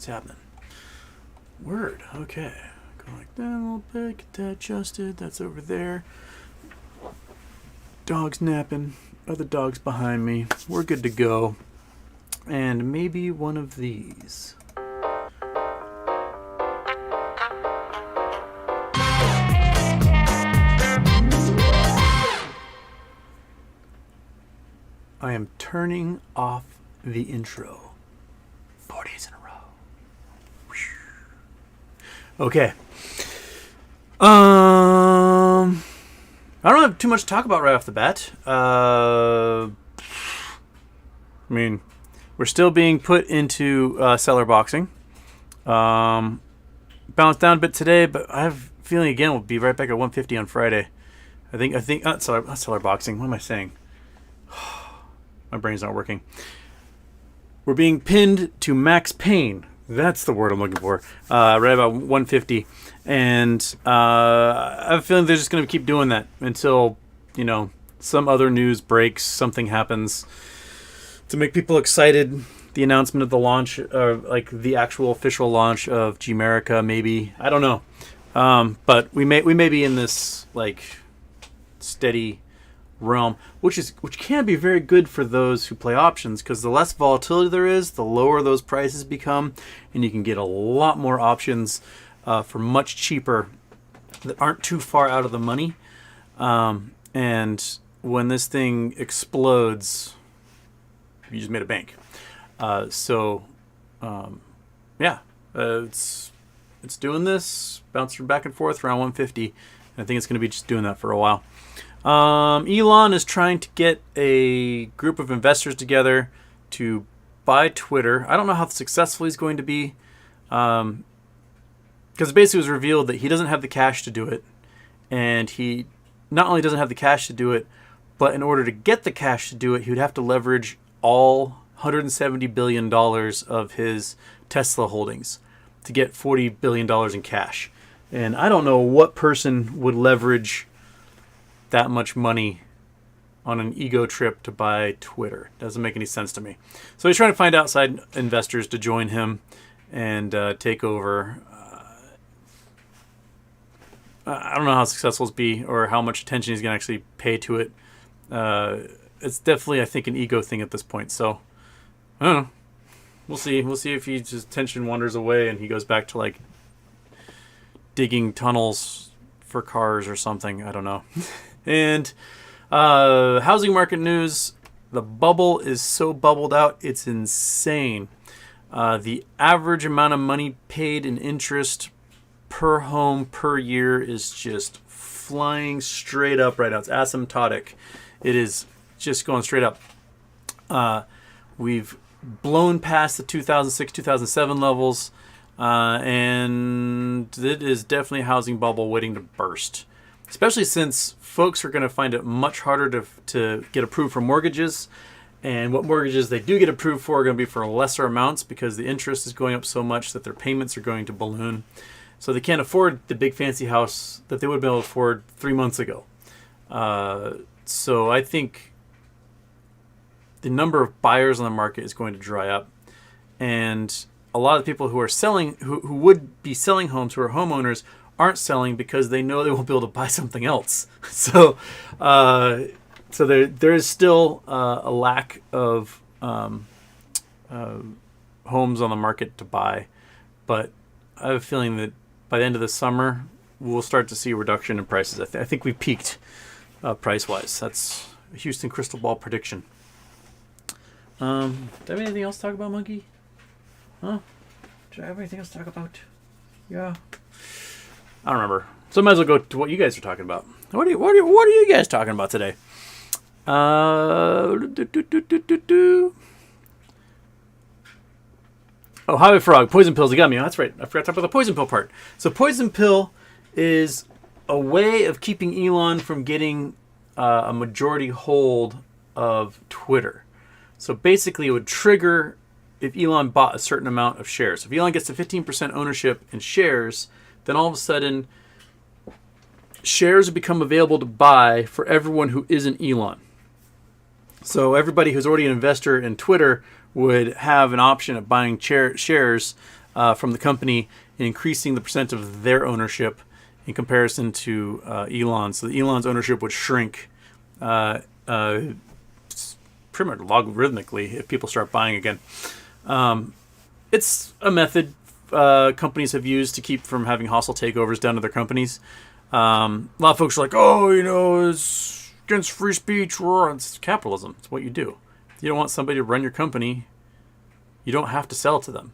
What's happening? Word. Okay. Go like that a little bit. Get that adjusted. That's over there. Dog's napping. Other dog's behind me. We're good to go. And maybe one of these. I am turning off the intro. 4 days in a row. Okay. I don't have too much to talk about right off the bat. I mean, we're still being put into seller boxing. Bounced down a bit today, but I have a feeling again we'll be right back at 150 on Friday. I think seller boxing. What am I saying? My brain's not working. We're being pinned to max pain. That's the word I'm looking for. Right about 150. And I have a feeling they're just going to keep doing that until, some other news breaks, something happens to make people excited. The announcement of the launch, like the actual official launch of Gmerica, maybe. I don't know. But we may be in this like steady realm, which can be very good for those who play options, because the less volatility there is, the lower those prices become, and you can get a lot more options for much cheaper that aren't too far out of the money. And when this thing explodes, you just made a bank. It's doing this, bouncing back and forth around 150. And I think it's going to be just doing that for a while. Elon is trying to get a group of investors together to buy Twitter. I don't know how successful he's going to be, because basically it was revealed that he doesn't have the cash to do it, and he not only doesn't have the cash to do it, but in order to get the cash to do it, he would have to leverage all $170 billion of his Tesla holdings to get $40 billion in cash. And I don't know what person would leverage that much money on an ego trip to buy Twitter. Doesn't make any sense to me. So he's trying to find outside investors to join him and take over. I don't know how successful it's be or how much attention he's going to actually pay to it. It's definitely, I think, an ego thing at this point. So I don't know. We'll see. We'll see if his attention wanders away and he goes back to like digging tunnels for cars or something. I don't know. And housing market news, the bubble is so bubbled out, it's insane. The average amount of money paid in interest per home per year is just flying straight up right now. It's asymptotic. It is just going straight up. We've blown past the 2006, 2007 levels, and it is definitely a housing bubble waiting to burst. Especially since folks are going to find it much harder to get approved for mortgages. And what mortgages they do get approved for are going to be for lesser amounts because the interest is going up so much that their payments are going to balloon. So they can't afford the big fancy house that they would have been able to afford 3 months ago. So I think the number of buyers on the market is going to dry up. And a lot of people who are selling, who would be selling homes, who are homeowners, aren't selling because they know they won't be able to buy something else. So there is still a lack of homes on the market to buy. But I have a feeling that by the end of the summer, we'll start to see a reduction in prices. I think we've peaked price-wise. That's a Houston crystal ball prediction. Do I have anything else to talk about, Monkey? Huh? Do I have anything else to talk about? Yeah. I don't remember. So I might as well go to what you guys are talking about. What are you guys talking about today? Oh, Highway Frog, poison pills. You got me. Oh, that's right. I forgot to talk about the poison pill part. So poison pill is a way of keeping Elon from getting a majority hold of Twitter. So basically it would trigger if Elon bought a certain amount of shares. If Elon gets to 15% ownership in shares, then all of a sudden shares would become available to buy for everyone who isn't Elon. So everybody who's already an investor in Twitter would have an option of buying shares from the company in increasing the percent of their ownership in comparison to Elon. So Elon's ownership would shrink pretty much logarithmically if people start buying again. It's a method companies have used to keep from having hostile takeovers down to their companies. A lot of folks are like, oh, it's against free speech. It's capitalism. It's what you do. If you don't want somebody to run your company, you don't have to sell to them.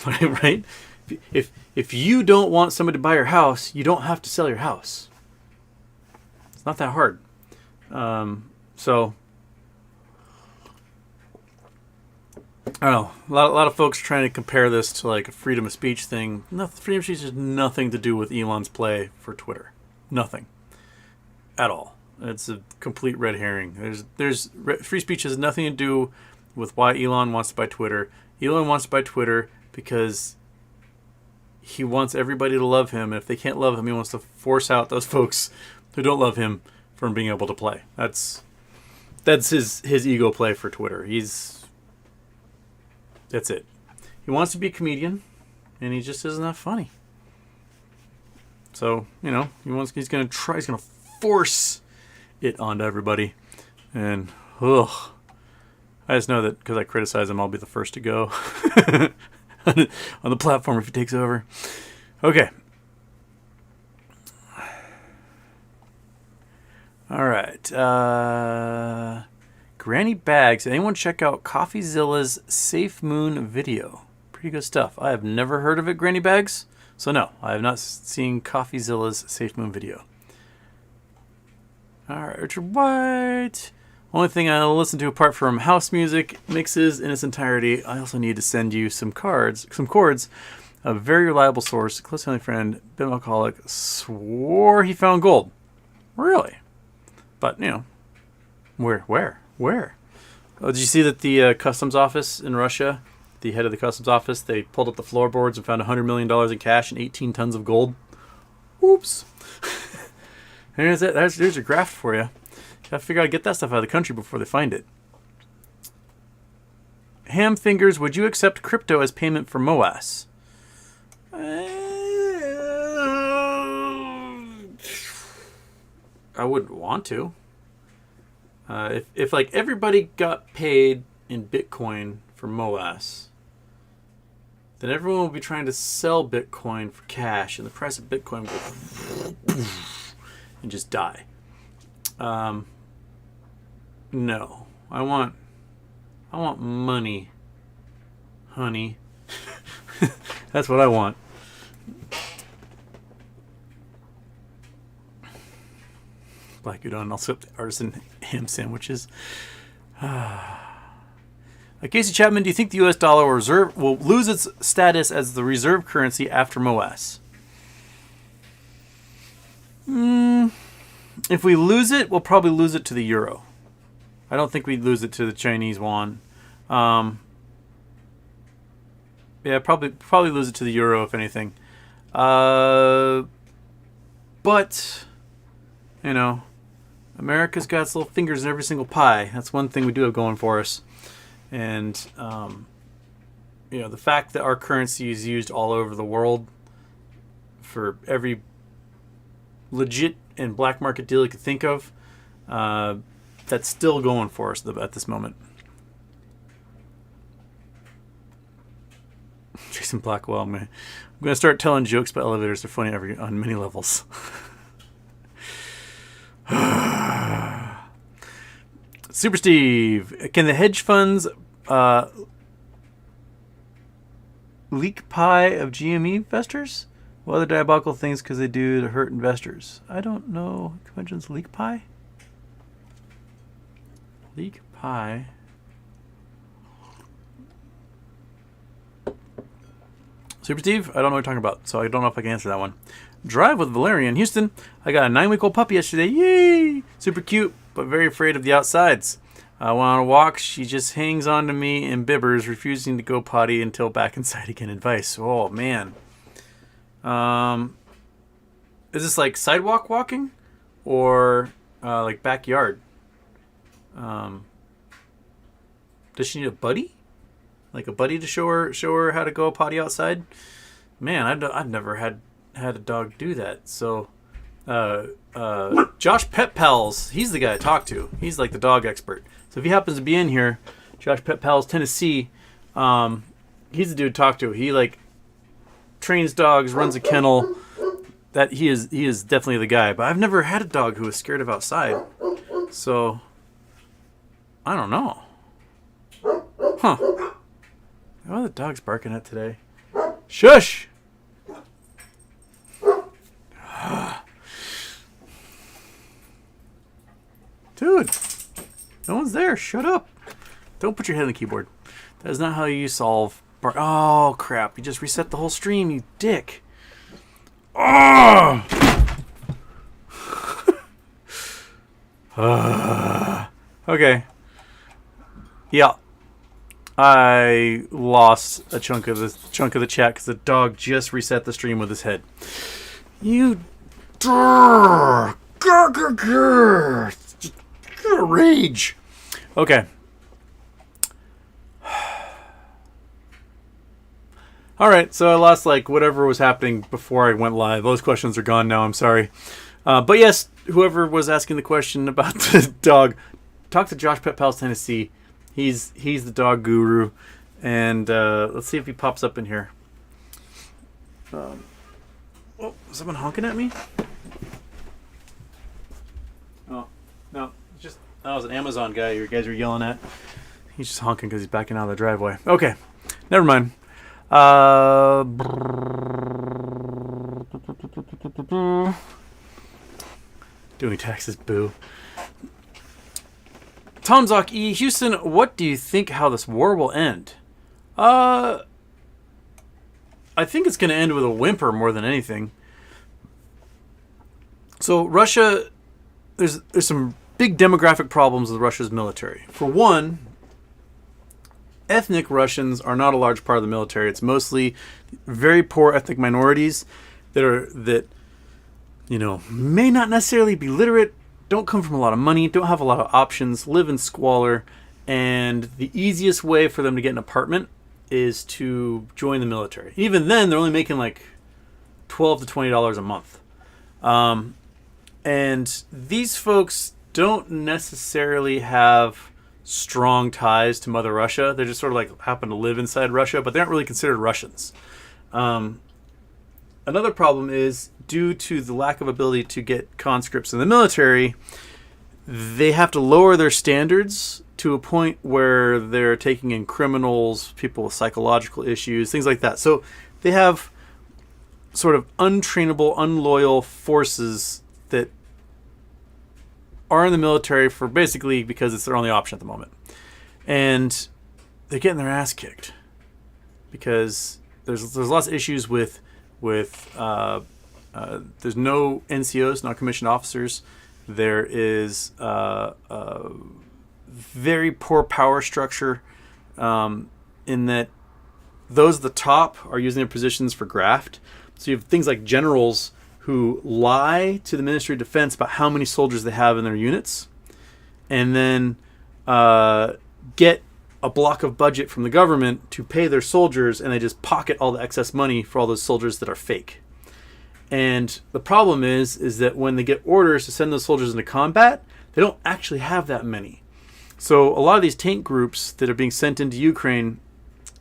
Right? If you don't want somebody to buy your house, you don't have to sell your house. It's not that hard. So, I don't know. A lot of folks are trying to compare this to like a freedom of speech thing. Freedom of speech has nothing to do with Elon's play for Twitter. Nothing. At all. It's a complete red herring. Free speech has nothing to do with why Elon wants to buy Twitter. Elon wants to buy Twitter because he wants everybody to love him. And if they can't love him, he wants to force out those folks who don't love him from being able to play. That's his ego play for Twitter. That's it. He wants to be a comedian, and he just isn't that funny. So, he's going to force it onto everybody. And, I just know that because I criticize him, I'll be the first to go on the platform if he takes over. Okay. All right. Granny Bags. Anyone check out CoffeeZilla's Safe Moon video? Pretty good stuff. I have never heard of it, Granny Bags. So no, I have not seen CoffeeZilla's Safe Moon video. All right, Richard White. Only thing I'll listen to apart from house music mixes in its entirety. I also need to send you some chords. A very reliable source, a close family friend, bit of alcoholic, swore he found gold. Really? But, where? Oh, did you see that the customs office in Russia, the head of the customs office, they pulled up the floorboards and found $100 million in cash and 18 tons of gold? Oops. There's your graft for you. Gotta figure out how to get that stuff out of the country before they find it. Ham Fingers, would you accept crypto as payment for MOAS? I would want to. If like everybody got paid in Bitcoin for MOAS, then everyone would be trying to sell Bitcoin for cash, and the price of Bitcoin would go and just die. No, I want money, honey. That's what I want. Black udon, also the artisan ham sandwiches. Casey Chapman, do you think the U.S. dollar will lose its status as the reserve currency after MOAS? If we lose it, we'll probably lose it to the euro. I don't think we'd lose it to the Chinese yuan. Yeah, probably lose it to the euro if anything. But America's got its little fingers in every single pie. That's one thing we do have going for us. And the fact that our currency is used all over the world for every legit and black market deal you could think of, that's still going for us at this moment. Jason Blackwell, I'm going to start telling jokes about elevators. They're funny on many levels. Super Steve, can the hedge funds leak pie of GME investors? What other diabolical things could they do to hurt investors? I don't know. Conventions leak pie? Leak pie. Super Steve, I don't know what you're talking about, so I don't know if I can answer that one. Drive with Valerian, Houston. I got a 9-week-old puppy yesterday. Yay! Super cute, but very afraid of the outsides. When on a walk, she just hangs on to me and bibbers, refusing to go potty until back inside again. Advice. Oh, man. Is this like sidewalk walking or like backyard? Does she need a buddy? like a buddy to show her how to go potty outside. Man, I've never had a dog do that. So, Josh Pet Pals, he's the guy I talk to. He's like the dog expert. So if he happens to be in here, Josh Pet Pals, Tennessee, he's the dude to talk to. He like trains dogs, runs a kennel. That he is definitely the guy. But I've never had a dog who was scared of outside. So I don't know. Huh. What are the dogs barking at today? Shush! Dude, no one's there. Shut up. Don't put your head on the keyboard. That is not how you solve oh, crap. You just reset the whole stream, you dick. Oh! Okay. Yeah. I lost a chunk of the chat because the dog just reset the stream with his head. You rage. Okay. All right, so I lost like whatever was happening before I went live. Those questions are gone now. I'm sorry. But yes, whoever was asking the question about the dog, talk to Josh Pet Pals Tennessee. He's the dog guru, and let's see if he pops up in here. Oh, is someone honking at me? Oh no, it's just that was an Amazon guy you guys were yelling at. He's just honking because he's backing out of the driveway. Okay, never mind. Doing taxes, boo. Tom Zock E. Houston, what do you think how this war will end? I think it's going to end with a whimper more than anything. So Russia, there's some big demographic problems with Russia's military. For one, ethnic Russians are not a large part of the military. It's mostly very poor ethnic minorities that may not necessarily be literate, don't come from a lot of money, don't have a lot of options, live in squalor, and the easiest way for them to get an apartment is to join the military. Even then, they're only making like $12 to $20 a month. And these folks don't necessarily have strong ties to Mother Russia. They just sort of like happen to live inside Russia, but they aren't really considered Russians. Another problem is due to the lack of ability to get conscripts in the military, they have to lower their standards to a point where they're taking in criminals, people with psychological issues, things like that. So they have sort of untrainable, unloyal forces that are in the military for basically because it's their only option at the moment. And they're getting their ass kicked because there's lots of issues with there's no NCOs, non-commissioned officers. There is very poor power structure in that those at the top are using their positions for graft. So you have things like generals who lie to the Ministry of Defense about how many soldiers they have in their units, and then get a block of budget from the government to pay their soldiers, and they just pocket all the excess money for all those soldiers that are fake. And the problem is that when they get orders to send those soldiers into combat, they don't actually have that many. So a lot of these tank groups that are being sent into Ukraine,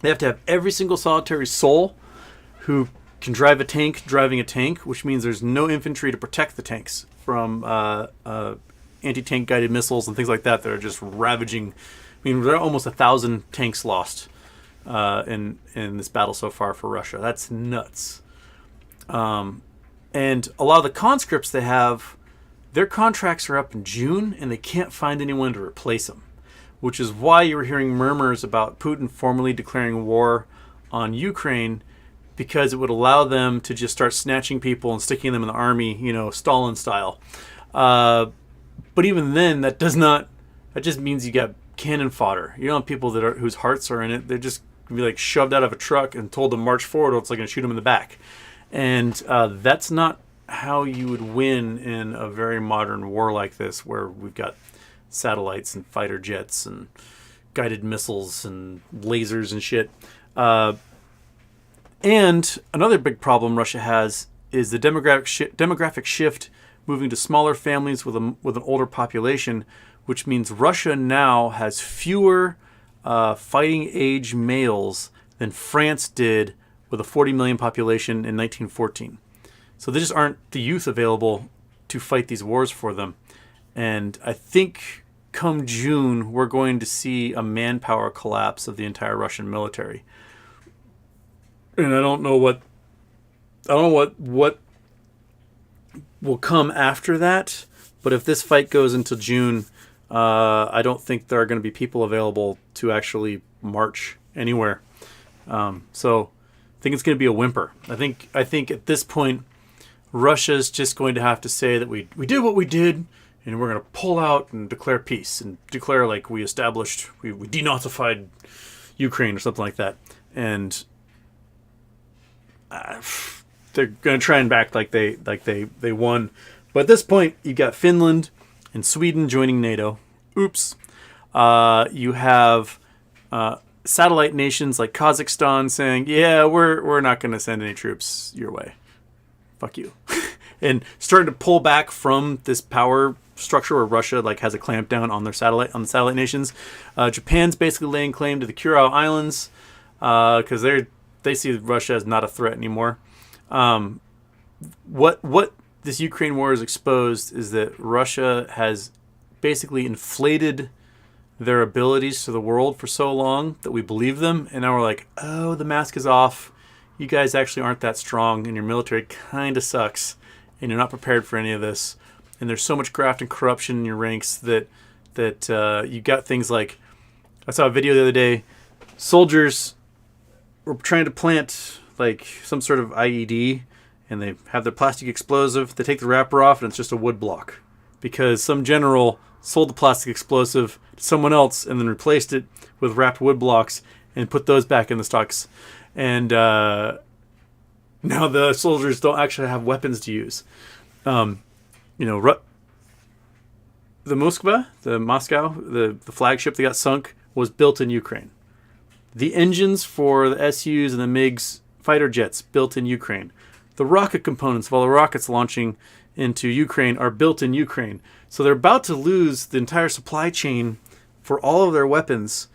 they have to have every single solitary soul who can drive a tank driving a tank, which means there's no infantry to protect the tanks from anti-tank guided missiles and things like that that are just ravaging. I mean, there are almost 1,000 tanks lost in this battle so far for Russia. That's nuts. And a lot of the conscripts they have, their contracts are up in June, and they can't find anyone to replace them, which is why you were hearing murmurs about Putin formally declaring war on Ukraine, because it would allow them to just start snatching people and sticking them in the army, Stalin style. But even then, that just means you got cannon fodder. You don't have people whose hearts are in it. They're just gonna be like shoved out of a truck and told to march forward, or it's like going to shoot them in the back. And that's not how you would win in a very modern war like this, where we've got satellites and fighter jets and guided missiles and lasers and shit. And another big problem Russia has is the demographic shift, moving to smaller families with an older population, which means Russia now has fewer fighting age males than France did with a 40 million population in 1914. So there just aren't the youth available to fight these wars for them. And I think come June, we're going to see a manpower collapse of the entire Russian military. And I don't know what will come after that. But if this fight goes until June, I don't think there are going to be people available to actually march anywhere. So I think it's going to be a whimper. I think at this point, Russia's just going to have to say that we did what we did, and we're going to pull out and declare peace and declare like we denazified Ukraine or something like that. And they're going to try and back like they won. But at this point, you got Finland and Sweden joining NATO. Oops. You have satellite nations like Kazakhstan saying, yeah, we're not going to send any troops your way. Fuck you. And starting to pull back from this power structure where Russia like has a clampdown on the satellite nations. Japan's basically laying claim to the Kuril Islands because they see Russia as not a threat anymore. What this Ukraine war has exposed is that Russia has basically inflated their abilities to the world for so long that we believe them, and now we're like, oh, the mask is off. You guys actually aren't that strong, and your military kind of sucks, and you're not prepared for any of this. And there's so much graft and corruption in your ranks that you got things like, I saw a video the other day, soldiers were trying to plant like some sort of IED, and they have their plastic explosive. They take the wrapper off, and it's just a wood block because some general sold the plastic explosive to someone else and then replaced it with wrapped wood blocks and put those back in the stocks. And now the soldiers don't actually have weapons to use. The Moscow, the flagship that got sunk, was built in Ukraine. The engines for the SUs and the MiGs fighter jets built in Ukraine. The rocket components of all the rockets launching into Ukraine are built in Ukraine. So they're about to lose the entire supply chain for all of their weapons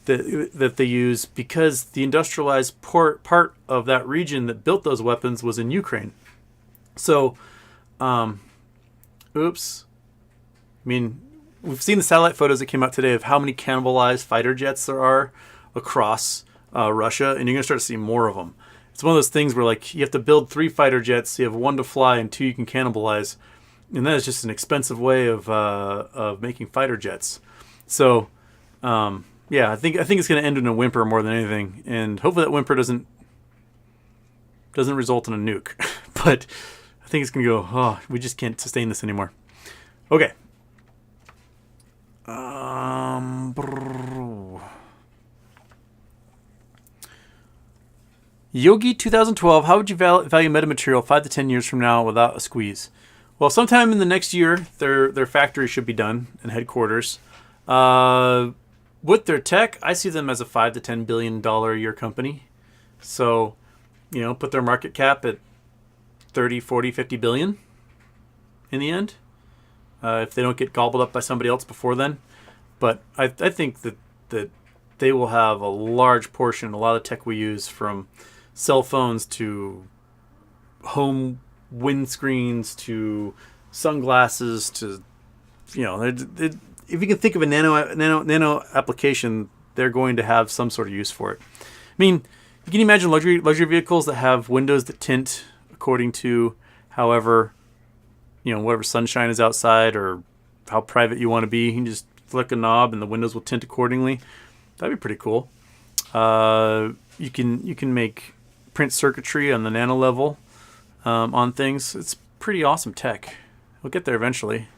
that they use because the industrialized part of that region that built those weapons was in Ukraine. So, oops. I mean, we've seen the satellite photos that came out today of how many cannibalized fighter jets there are across Russia, and you're going to start to see more of them. It's one of those things where like you have to build 3 fighter jets, you have 1 to fly and 2 you can cannibalize, and that is just an expensive way of making fighter jets. So, yeah, I think it's going to end in a whimper more than anything, and hopefully that whimper doesn't result in a nuke. But I think it's going to go, oh, we just can't sustain this anymore. Okay. Yogi 2012, how would you value Metamaterial 5 to 10 years from now without a squeeze? Well, sometime in the next year, their factory should be done and headquarters. With their tech, I see them as a $5 to $10 billion a year company. So, put their market cap at 30, 40, 50 billion in the end. If they don't get gobbled up by somebody else before then. But I think that they will have a large portion, a lot of tech we use, from cell phones to home windscreens to sunglasses to, if you can think of a nano application, they're going to have some sort of use for it. I mean, you can imagine luxury vehicles that have windows that tint according to whatever sunshine is outside or how private you want to be. You can just flick a knob and the windows will tint accordingly. That'd be pretty cool. You can make print circuitry on the nano level on things. It's pretty awesome tech. We'll get there eventually.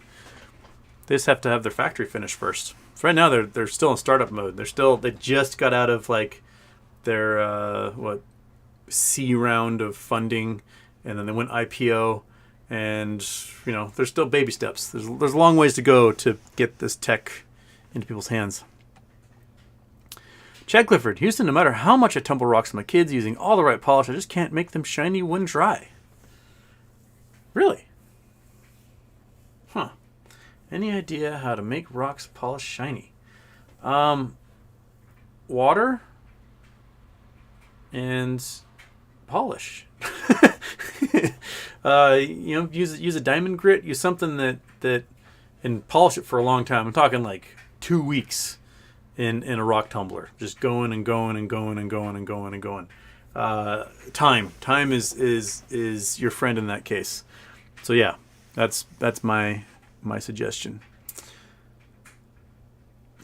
They just have to have their factory finished first. So right now they're still in startup mode. They just got out of like their C round of funding, and then they went IPO, and there's still baby steps. There's a long ways to go to get this tech into people's hands. Chad Clifford, Houston, no matter how much I tumble rocks with my kids using all the right polish, I just can't make them shiny when dry. Really? Huh. Any idea how to make rocks polish shiny? Water and polish. Use a diamond grit. Use something that and polish it for a long time. I'm talking like 2 weeks in a rock tumbler, just going and going and going and going and going and going. Time is your friend in that case. So yeah, that's my suggestion.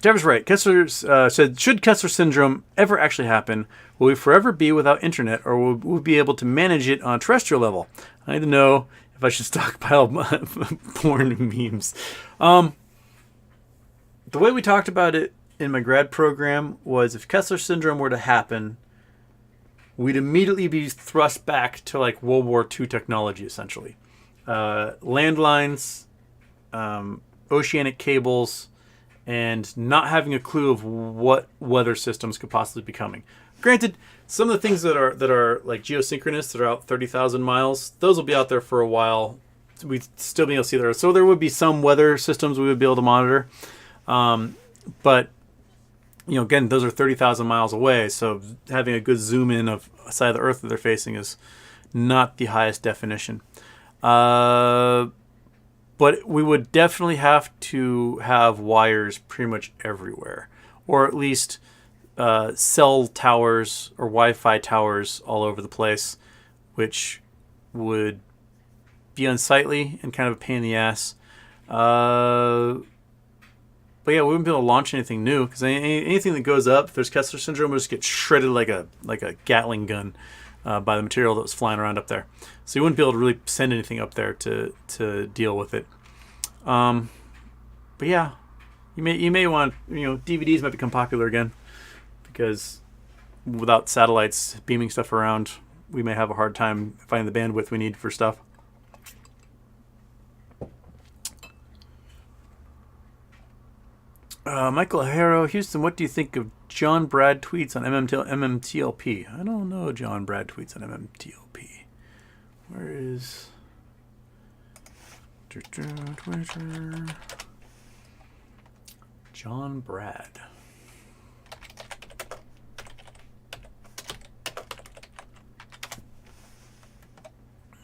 Deborah's right. Kessler said, should Kessler syndrome ever actually happen, will we forever be without internet, or will we be able to manage it on a terrestrial level? I need to know if I should stockpile porn memes. The way we talked about it in my grad program was, if Kessler syndrome were to happen, we'd immediately be thrust back to like World War II technology, essentially. Landlines, oceanic cables, and not having a clue of what weather systems could possibly be coming. Granted, some of the things that are like geosynchronous, that are out 30,000 miles, those will be out there for a while. We'd still be able to see there. So there would be some weather systems we would be able to monitor. But, again, those are 30,000 miles away. So having a good zoom in of a side of the Earth that they're facing is not the highest definition. But we would definitely have to have wires pretty much everywhere, or at least cell towers or Wi-Fi towers all over the place, which would be unsightly and kind of a pain in the ass. But yeah, we wouldn't be able to launch anything new, because anything that goes up, if there's Kessler syndrome, will just get shredded like a Gatling gun by the material that was flying around up there. So you wouldn't be able to really send anything up there to deal with it. But yeah, you may want, DVDs might become popular again, because without satellites beaming stuff around, we may have a hard time finding the bandwidth we need for stuff. Michael Harrow, Houston, what do you think of John Brad tweets on MMTLP? I don't know John Brad tweets on MMTLP. Where is Twitter? John Brad.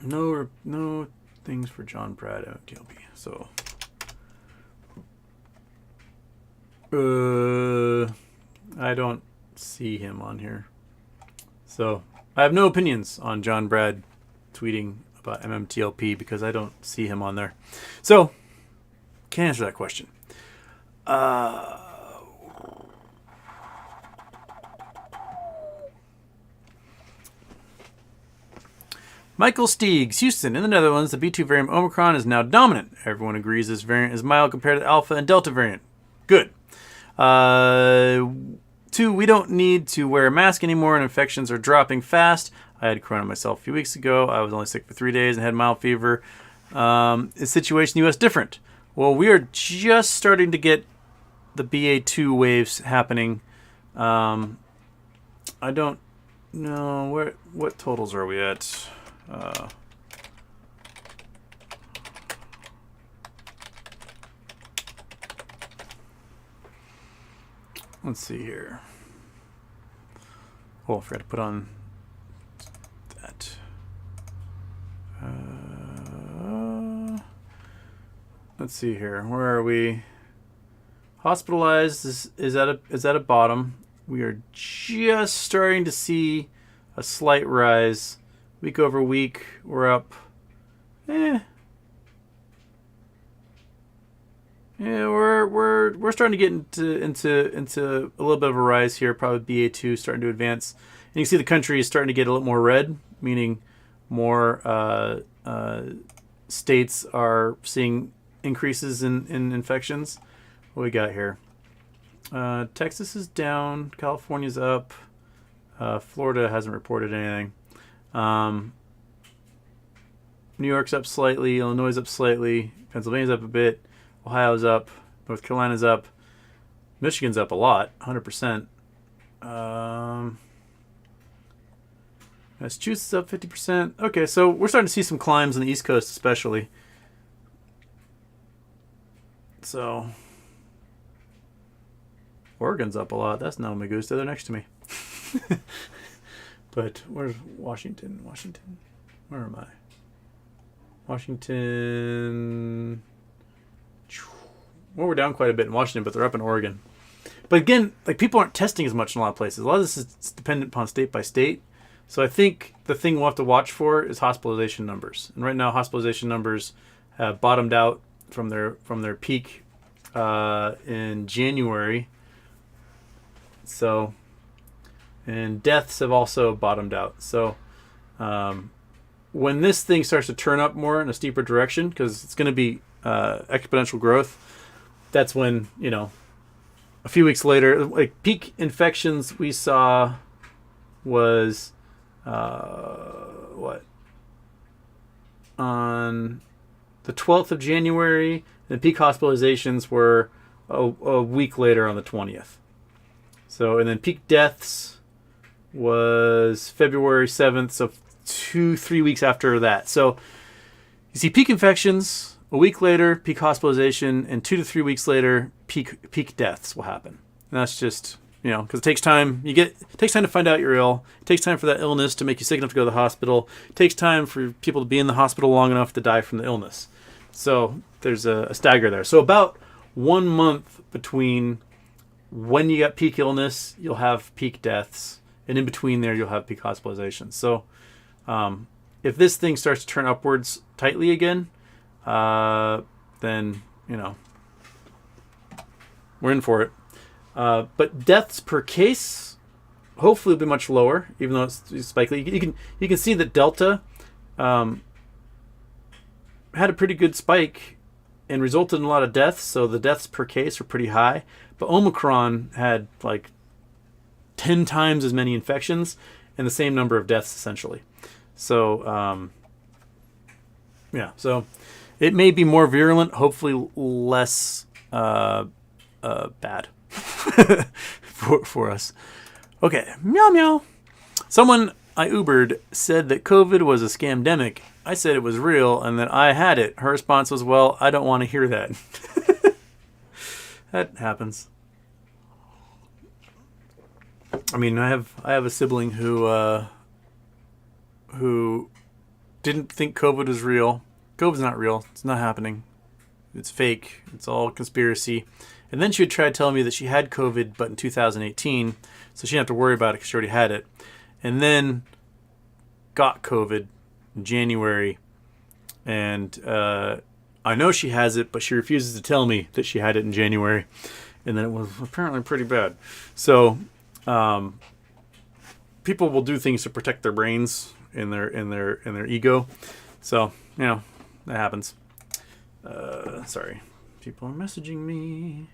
No things for John Brad MMTLP. So I don't see him on here. So I have no opinions on John Brad tweeting about MMTLP, because I don't see him on there. So can't answer that question. Michael Steegs, Houston, in the Netherlands, the B2 variant Omicron is now dominant. Everyone agrees this variant is mild compared to the Alpha and Delta variant. Good. 2, we don't need to wear a mask anymore, and infections are dropping fast. I had corona myself a few weeks ago. I was only sick for 3 days and had mild fever. Is the situation in the U.S. different? Well, we are just starting to get the BA2 waves happening. I don't know. What totals are we at? Let's see here. Oh, I forgot to put on that. Let's see here. Where are we? Hospitalized is at a bottom. We are just starting to see a slight rise. Week over week, we're up. Yeah, we're starting to get into a little bit of a rise here. Probably BA2 starting to advance, and you can see the country is starting to get a little more red, meaning more states are seeing increases in infections. What we got here? Texas is down. California's up. Florida hasn't reported anything. New York's up slightly. Illinois is up slightly. Pennsylvania's up a bit. Ohio's up. North Carolina's up. Michigan's up a lot, 100%. Massachusetts up 50%. Okay, so we're starting to see some climbs on the East Coast, especially. So Oregon's up a lot. That's no me gusta. They're next to me. But where's Washington? Where am I? Washington. Well, we're down quite a bit in Washington, but they're up in Oregon. But again, like, people aren't testing as much in a lot of places. A lot of this is dependent upon state by state. So I think the thing we'll have to watch for is hospitalization numbers. And right now, hospitalization numbers have bottomed out from their peak in January. So, and deaths have also bottomed out. So, when this thing starts to turn up more in a steeper direction, because it's going to be exponential growth, that's when, a few weeks later, like, peak infections we saw was on the 12th of January, and peak hospitalizations were a week later on the 20th. So, and then peak deaths was February 7th, so 2-3 weeks after that. So you see peak infections a week later, peak hospitalization, and 2 to 3 weeks later, peak deaths will happen. And that's just, because it takes time. It takes time to find out you're ill. It takes time for that illness to make you sick enough to go to the hospital. It takes time for people to be in the hospital long enough to die from the illness. So there's a stagger there. So about 1 month between when you got peak illness, you'll have peak deaths, and in between there, you'll have peak hospitalizations. So if this thing starts to turn upwards tightly again, then, we're in for it. But deaths per case hopefully will be much lower, even though it's spiky. You can see that Delta had a pretty good spike and resulted in a lot of deaths, so the deaths per case are pretty high. But Omicron had like 10 times as many infections and the same number of deaths, essentially. So, so it may be more virulent, hopefully less bad for us. Okay, meow meow. Someone I Ubered said that COVID was a scamdemic. I said it was real and that I had it. Her response was, well, I don't want to hear that. That happens. I mean, I have a sibling who didn't think COVID was real. COVID's not real. It's not happening. It's fake. It's all conspiracy. And then she would try to tell me that she had COVID, but in 2018, so she didn't have to worry about it because she already had it. And then got COVID in January, and I know she has it, but she refuses to tell me that she had it in January, and then it was apparently pretty bad. So people will do things to protect their brains and their ego. So that happens. Sorry, people are messaging me.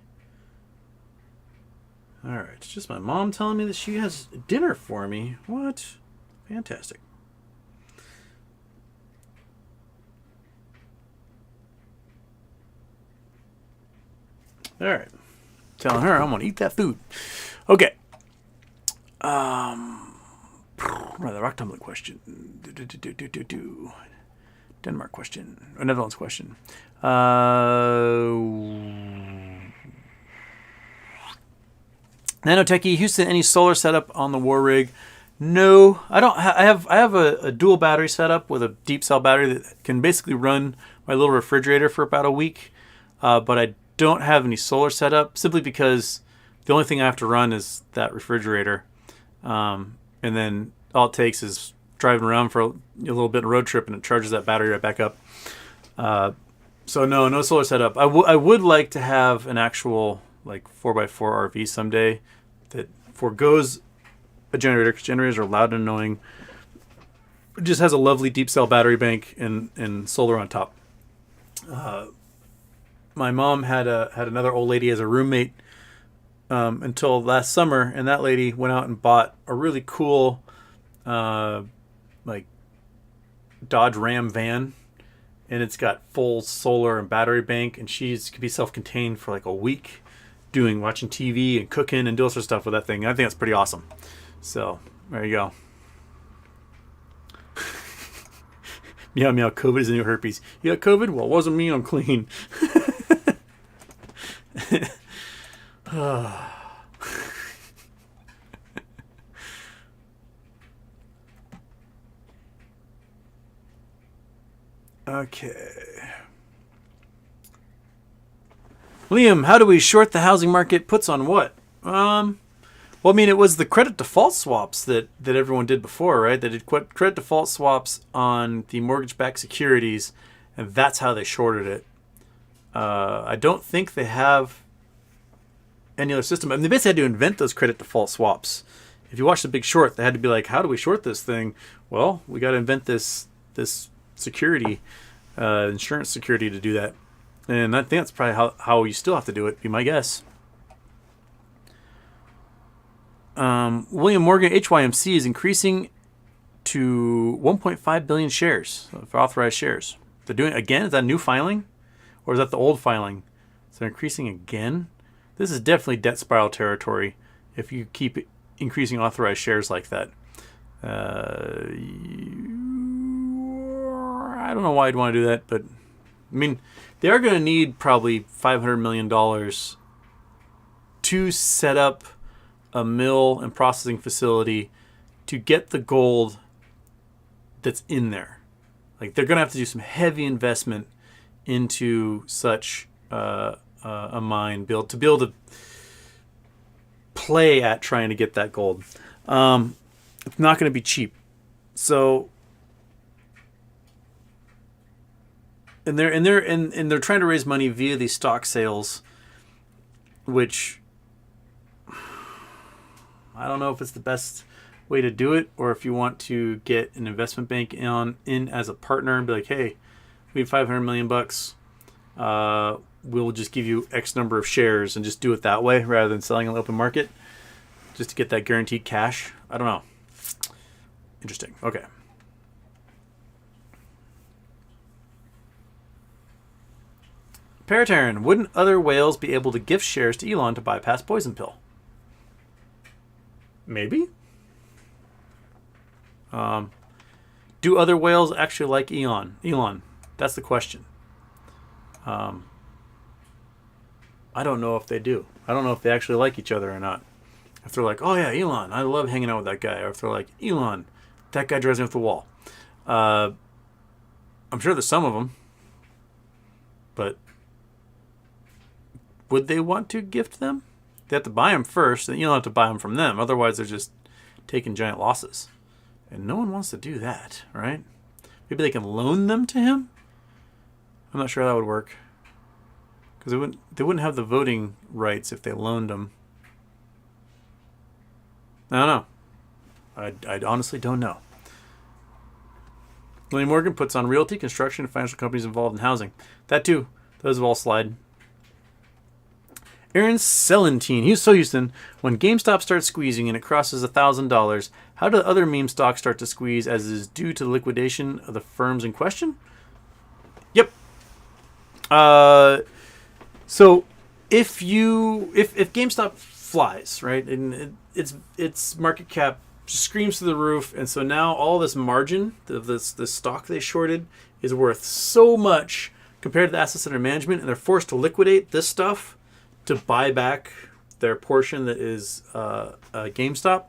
All right, it's just my mom telling me that she has dinner for me. What? Fantastic. All right, telling her I'm gonna eat that food. Okay. The rock tumbling question. Denmark question. Or Netherlands question. Nanotechie, Houston, any solar setup on the War Rig? No, I don't. I have a dual battery setup with a deep cell battery that can basically run my little refrigerator for about a week. But I don't have any solar setup simply because the only thing I have to run is that refrigerator. And then all it takes is driving around for a little bit of a road trip and it charges that battery right back up. So no solar setup. I would like to have an actual 4x4 RV someday that forgoes a generator, because generators are loud and annoying. It just has a lovely deep cell battery bank and solar on top. My mom had another old lady as a roommate until last summer, and that lady went out and bought a really cool Dodge Ram van, and it's got full solar and battery bank, and she could be self-contained for like a week. doing, watching TV and cooking and doing sort of stuff with that thing. I think that's pretty awesome. So there you go. Meow meow. COVID is the new herpes. You got COVID? Well, it wasn't me. I'm clean. Okay. Liam, how do we short the housing market? Puts on what? Well, I mean, it was the credit default swaps that everyone did before, right? They did credit default swaps on the mortgage-backed securities, and that's how they shorted it. I don't think they have any other system. I mean, they basically had to invent those credit default swaps. If you watch The Big Short, they had to be like, how do we short this thing? Well, we got to invent this security, insurance security to do that. And I think that's probably how you still have to do it, be my guess. William Morgan, HYMC, is increasing to 1.5 billion shares for authorized shares. They're doing it again? Is that a new filing? Or is that the old filing? So they're increasing again? This is definitely debt spiral territory if you keep increasing authorized shares like that. I don't know why I'd want to do that, but I mean, they are going to need probably $500 million to set up a mill and processing facility to get the gold that's in there. Like, they're going to have to do some heavy investment into such a mine build to be able to play at trying to get that gold. It's not going to be cheap. So, and they're trying to raise money via these stock sales, which I don't know if it's the best way to do it, or if you want to get an investment bank in as a partner and be like, hey, we have $500 million. We'll just give you X number of shares and just do it that way rather than selling on the open market, just to get that guaranteed cash. I don't know. Interesting. Okay. Parataran, wouldn't other whales be able to gift shares to Elon to bypass poison pill? Maybe. Do other whales actually like Elon? That's the question. I don't know if they do. I don't know if they actually like each other or not. If they're like, oh yeah, Elon, I love hanging out with that guy. Or if they're like, Elon, that guy drives me off the wall. I'm sure there's some of them. But would they want to gift them? They have to buy them first, and you don't have to buy them from them. Otherwise, they're just taking giant losses. And no one wants to do that, right? Maybe they can loan them to him? I'm not sure how that would work. Because they wouldn't have the voting rights if they loaned them. I don't know. I honestly don't know. William Morgan puts on realty, construction, and financial companies involved in housing. That too. Those have all slide. Aaron Celentine. He's so Houston. When GameStop starts squeezing and it crosses $1,000, how do other meme stocks start to squeeze as is due to the liquidation of the firms in question? Yep. So if GameStop flies, right, and its market cap screams to the roof, and so now all this margin of this stock they shorted is worth so much compared to the assets under management, and they're forced to liquidate this stuff to buy back their portion that is GameStop.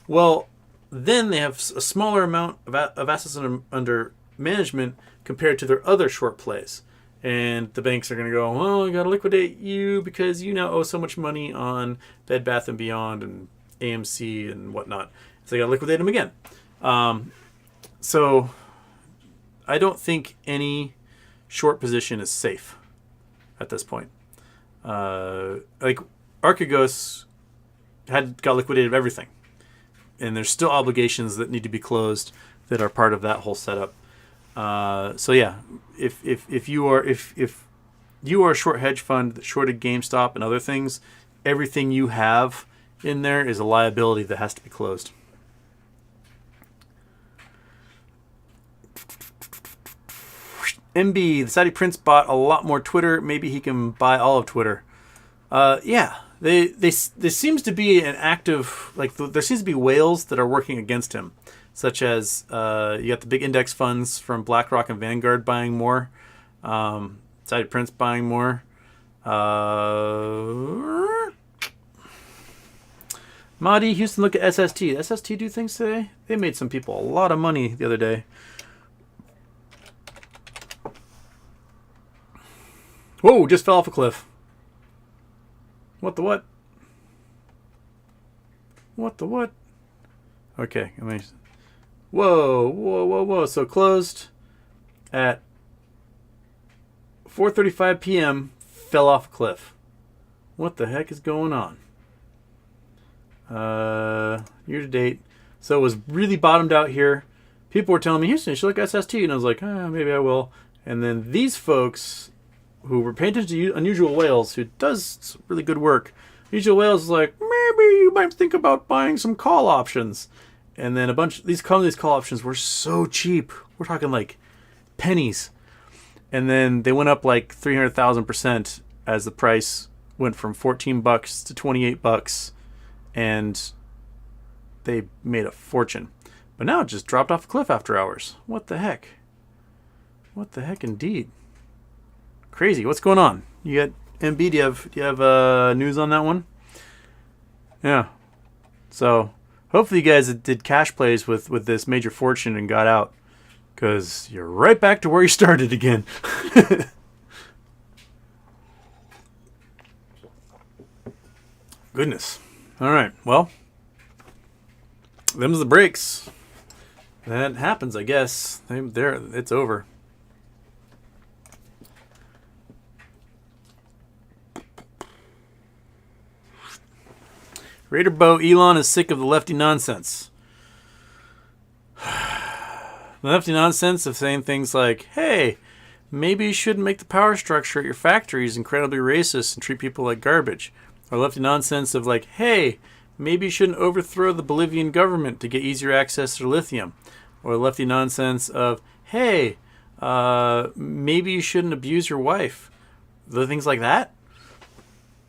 Well, then they have a smaller amount of assets under management compared to their other short plays. And the banks are going to go, well, we got to liquidate you because you now owe so much money on Bed Bath & Beyond and AMC and whatnot. So they got to liquidate them again. So I don't think any short position is safe at this point. Like Archegos got liquidated of everything, and there's still obligations that need to be closed that are part of that whole setup. So yeah, if you are a short hedge fund that shorted GameStop and other things, everything you have in there is a liability that has to be closed. MB, the Saudi prince bought a lot more Twitter. Maybe he can buy all of Twitter. Yeah, there seems to be an active, there seems to be whales that are working against him, such as you got the big index funds from BlackRock and Vanguard buying more, Side Prince buying more. Mahdi, Houston, look at SST. SST do things today? They made some people a lot of money the other day. Whoa, just fell off a cliff. What the what? What the what? Okay, whoa. So closed at 4:35 p.m. Fell off a cliff. What the heck is going on? Year to date. So it was really bottomed out here. People were telling me, Houston, you should look at SST. And I was like, maybe I will. And then these folks who were paying attention to Unusual Whales, who does really good work, Unusual Whales is like, maybe you might think about buying some call options. And then these call options were so cheap. We're talking like pennies. And then they went up like 300,000% as the price went from $14 to $28. And they made a fortune. But now it just dropped off a cliff after hours. What the heck? What the heck indeed? Crazy. What's going on? You got MB, do you have news on that one? Yeah. So hopefully you guys did cash plays with this major fortune and got out. Because you're right back to where you started again. Goodness. All right. Well, them's the breaks. That happens, I guess. It's over. Raider Bo, Elon is sick of the lefty nonsense. The lefty nonsense of saying things like, hey, maybe you shouldn't make the power structure at your factories incredibly racist and treat people like garbage. Or lefty nonsense of like, hey, maybe you shouldn't overthrow the Bolivian government to get easier access to lithium. Or lefty nonsense of, hey, maybe you shouldn't abuse your wife. The things like that.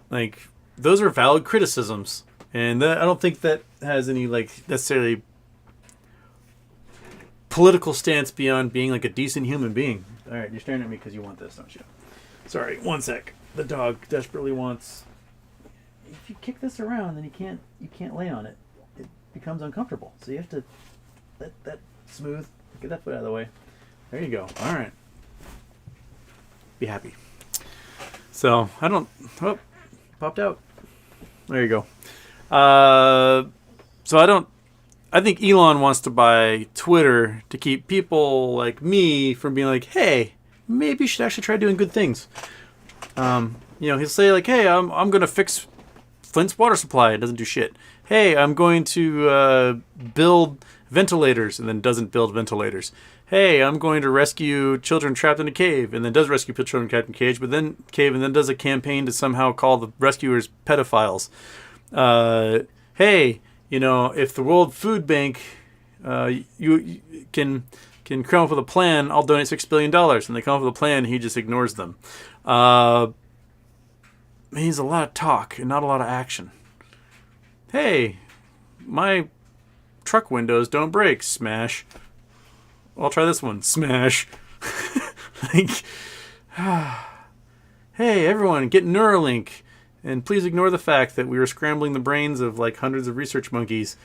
Like, those are valid criticisms. And I don't think that has any, necessarily political stance beyond being, a decent human being. All right, you're staring at me because you want this, don't you? Sorry, one sec. The dog desperately wants... If you kick this around, then you can't lay on it. It becomes uncomfortable. So you have to let that smooth. Get that foot out of the way. There you go. All right. Be happy. So I don't... Oh, popped out. There you go. So I think Elon wants to buy Twitter to keep people like me from being like, hey, maybe you should actually try doing good things. He'll say hey, I'm going to fix Flint's water supply. It doesn't do shit. Hey, I'm going to build ventilators, and then doesn't build ventilators. Hey, I'm going to rescue children trapped in a cave, and then does rescue children trapped in a cave, and then does a campaign to somehow call the rescuers pedophiles. Hey, if the World Food Bank you can come up with a plan, I'll donate $6 billion. And they come up with a plan, he just ignores them. Means a lot of talk and not a lot of action. Hey, my truck windows don't break. Smash. I'll try this one. Smash. Hey, everyone, get Neuralink. And please ignore the fact that we were scrambling the brains of hundreds of research monkeys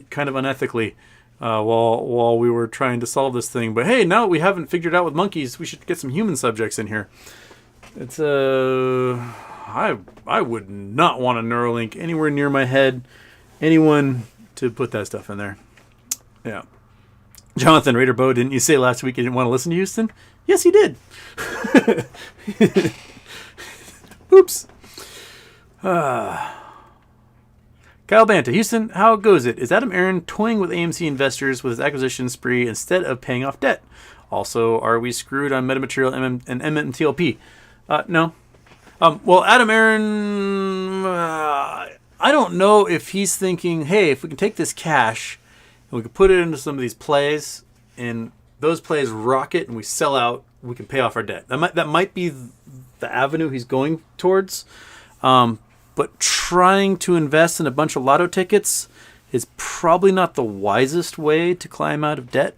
kind of unethically while we were trying to solve this thing. But hey, now that we haven't figured out with monkeys, we should get some human subjects in here. It's I would not want a Neuralink anywhere near my head. Anyone to put that stuff in there. Yeah. Jonathan Raider Bo, didn't you say last week you didn't want to listen to Houston? Yes, he did. Oops. Kyle Banta, Houston, how goes it? Is Adam Aaron toying with AMC investors with his acquisition spree instead of paying off debt? Also, are we screwed on Metamaterial and MMTLP? No. Well, Adam Aaron, I don't know if he's thinking, hey, if we can take this cash and we can put it into some of these plays, and those plays rocket and we sell out, we can pay off our debt. That might be the avenue he's going towards. but trying to invest in a bunch of lotto tickets is probably not the wisest way to climb out of debt.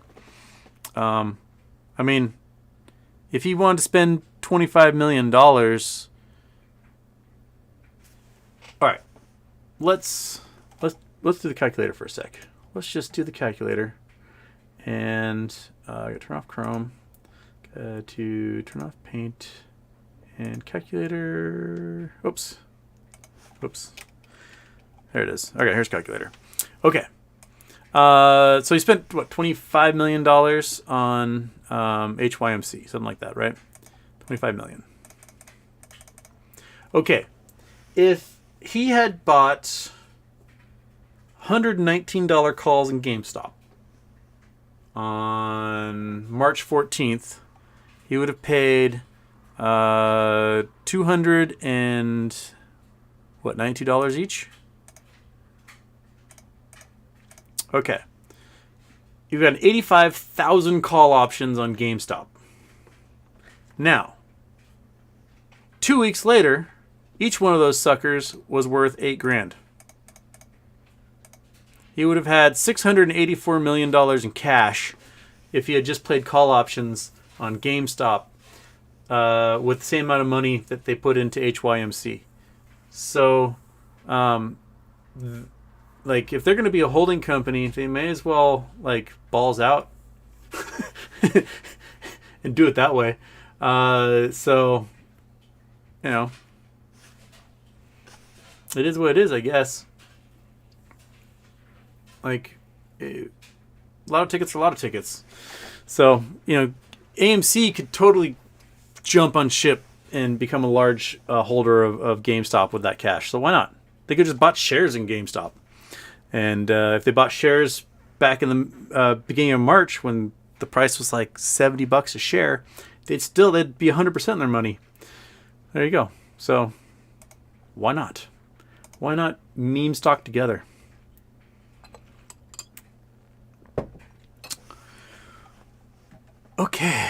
I mean, if you wanted to spend $25 million, all right, let's do the calculator for a sec. Let's just do the calculator, and turn off Chrome, to turn off Paint, and calculator. Oops. There it is. Okay, here's calculator. Okay. So you spent what, $25 million on HYMC, something like that, right? 25 million. Okay. If he had bought $119 calls in GameStop on March 14th, he would have paid $292 each. Okay. You've got 85,000 call options on GameStop. Now, 2 weeks later, each one of those suckers was worth $8,000. He would have had $684 million in cash if he had just played call options on GameStop with the same amount of money that they put into HYMC. So, like, if they're going to be a holding company, they may as well, like, balls out and do it that way. So, you know, it is what it is, I guess. Like, a lot of tickets are a lot of tickets. So, you know, AMC could totally jump on ship and become a large holder of GameStop with that cash. So why not? They could just bought shares in GameStop. And if they bought shares back in the beginning of March when the price was like $70 a share, they'd be 100% in their money. There you go. So why not? Why not meme stock together? Okay.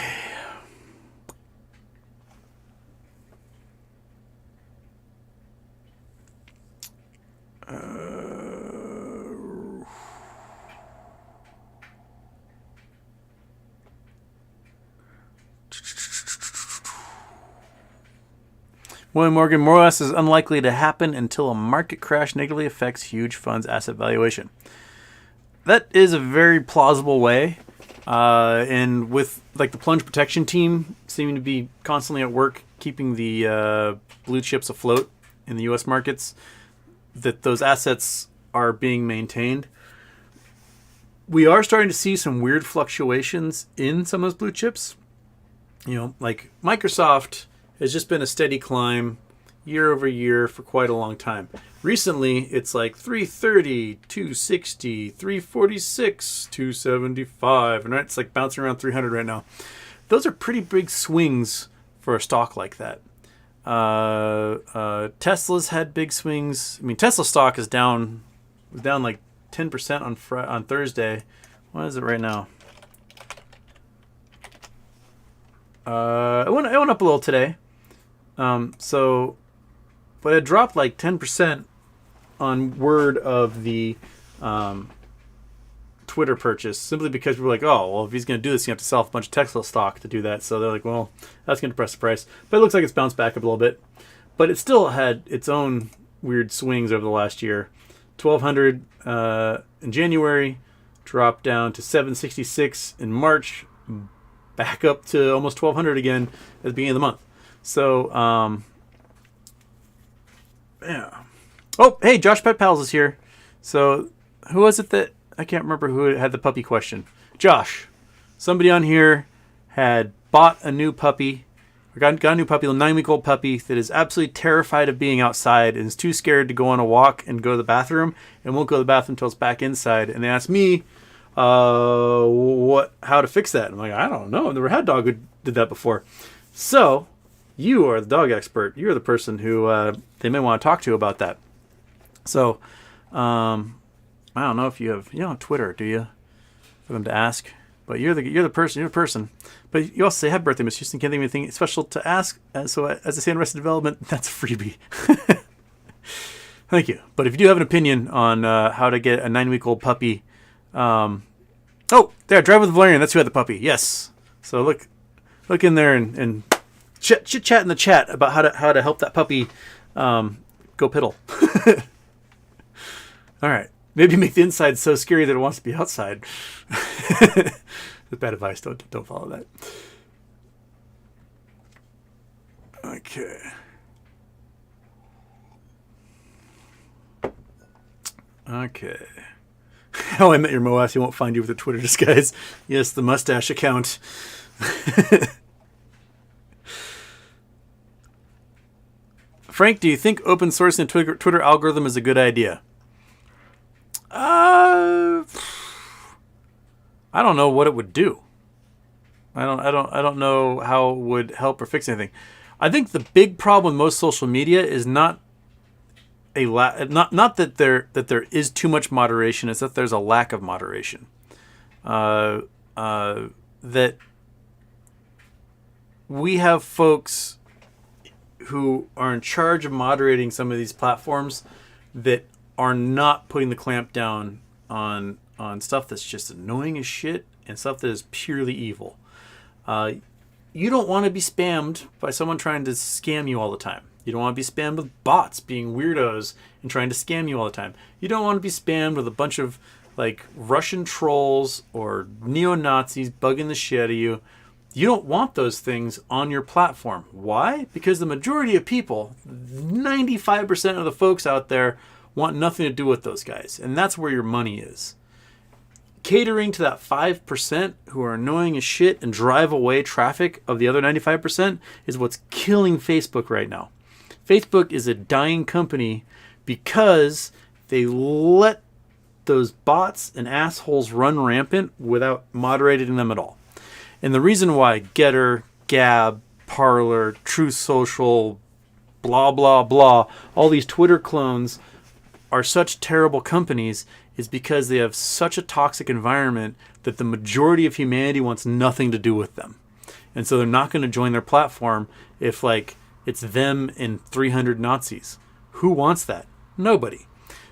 William Morgan, more or less is unlikely to happen until a market crash negatively affects huge funds' asset valuation. That is a very plausible way. And with like the plunge protection team seeming to be constantly at work keeping the blue chips afloat in the U.S. markets, that those assets are being maintained. We are starting to see some weird fluctuations in some of those blue chips. You know, like Microsoft has just been a steady climb year over year for quite a long time. Recently, it's like 330, 260, 346, 275, and it's like bouncing around 300 right now. Those are pretty big swings for a stock like that. Tesla's had big swings. I mean, Tesla stock was down like 10% on Thursday. What is it right now? It went up a little today. But it dropped like 10% on word of the Twitter purchase, simply because we were like, oh, well, if he's going to do this, you have to sell off a bunch of Tesla stock to do that. So they're like, well, that's going to depress the price. But it looks like it's bounced back up a little bit. But it still had its own weird swings over the last year. 1,200 in January, dropped down to 766 in March, back up to almost 1,200 again at the beginning of the month. So, yeah. Oh, hey, Josh Pet Pals is here. So, who was it that... I can't remember who had the puppy question. Josh. Somebody on here had bought a new puppy. Or got a new puppy, a 9-week-old puppy that is absolutely terrified of being outside and is too scared to go on a walk and go to the bathroom and won't go to the bathroom until it's back inside. And they asked me how to fix that. I'm like, I don't know. I've never had a dog who did that before. So... you are the dog expert. You're the person who they may want to talk to about that. So, I don't know if you don't have Twitter, do you? For them to ask. But you're the person. But you also say, happy birthday, Miss Houston. Can't think of anything special to ask. So, as I say in Arrested Development, that's a freebie. Thank you. But if you do have an opinion on how to get a 9-week-old puppy, oh, there, Drive with Valerian. That's who had the puppy. Yes. So look in there and chit chat in the chat about how to help that puppy go piddle. All right. Maybe make the inside so scary that it wants to be outside. That's bad advice. Don't follow that. Okay. Okay. How I Met Your Moas, he won't find you with a Twitter disguise. Yes, the mustache account. Frank, do you think open sourcing a Twitter algorithm is a good idea? I don't know what it would do. I don't know how it would help or fix anything. I think the big problem with most social media is not that there is too much moderation. It's that there's a lack of moderation. That we have folks who are in charge of moderating some of these platforms that are not putting the clamp down on stuff that's just annoying as shit and stuff that is purely evil. You don't want to be spammed by someone trying to scam you all the time. You don't want to be spammed with bots being weirdos and trying to scam you all the time. You don't want to be spammed with a bunch of like Russian trolls or neo-Nazis bugging the shit out of you. You don't want those things on your platform. Why? Because the majority of people, 95% of the folks out there, want nothing to do with those guys. And that's where your money is. Catering to that 5% who are annoying as shit and drive away traffic of the other 95% is what's killing Facebook right now. Facebook is a dying company because they let those bots and assholes run rampant without moderating them at all. And the reason why Getter, Gab, Parler, Truth Social, blah, blah, blah, all these Twitter clones are such terrible companies is because they have such a toxic environment that the majority of humanity wants nothing to do with them. And so they're not going to join their platform if, like, it's them and 300 Nazis. Who wants that? Nobody.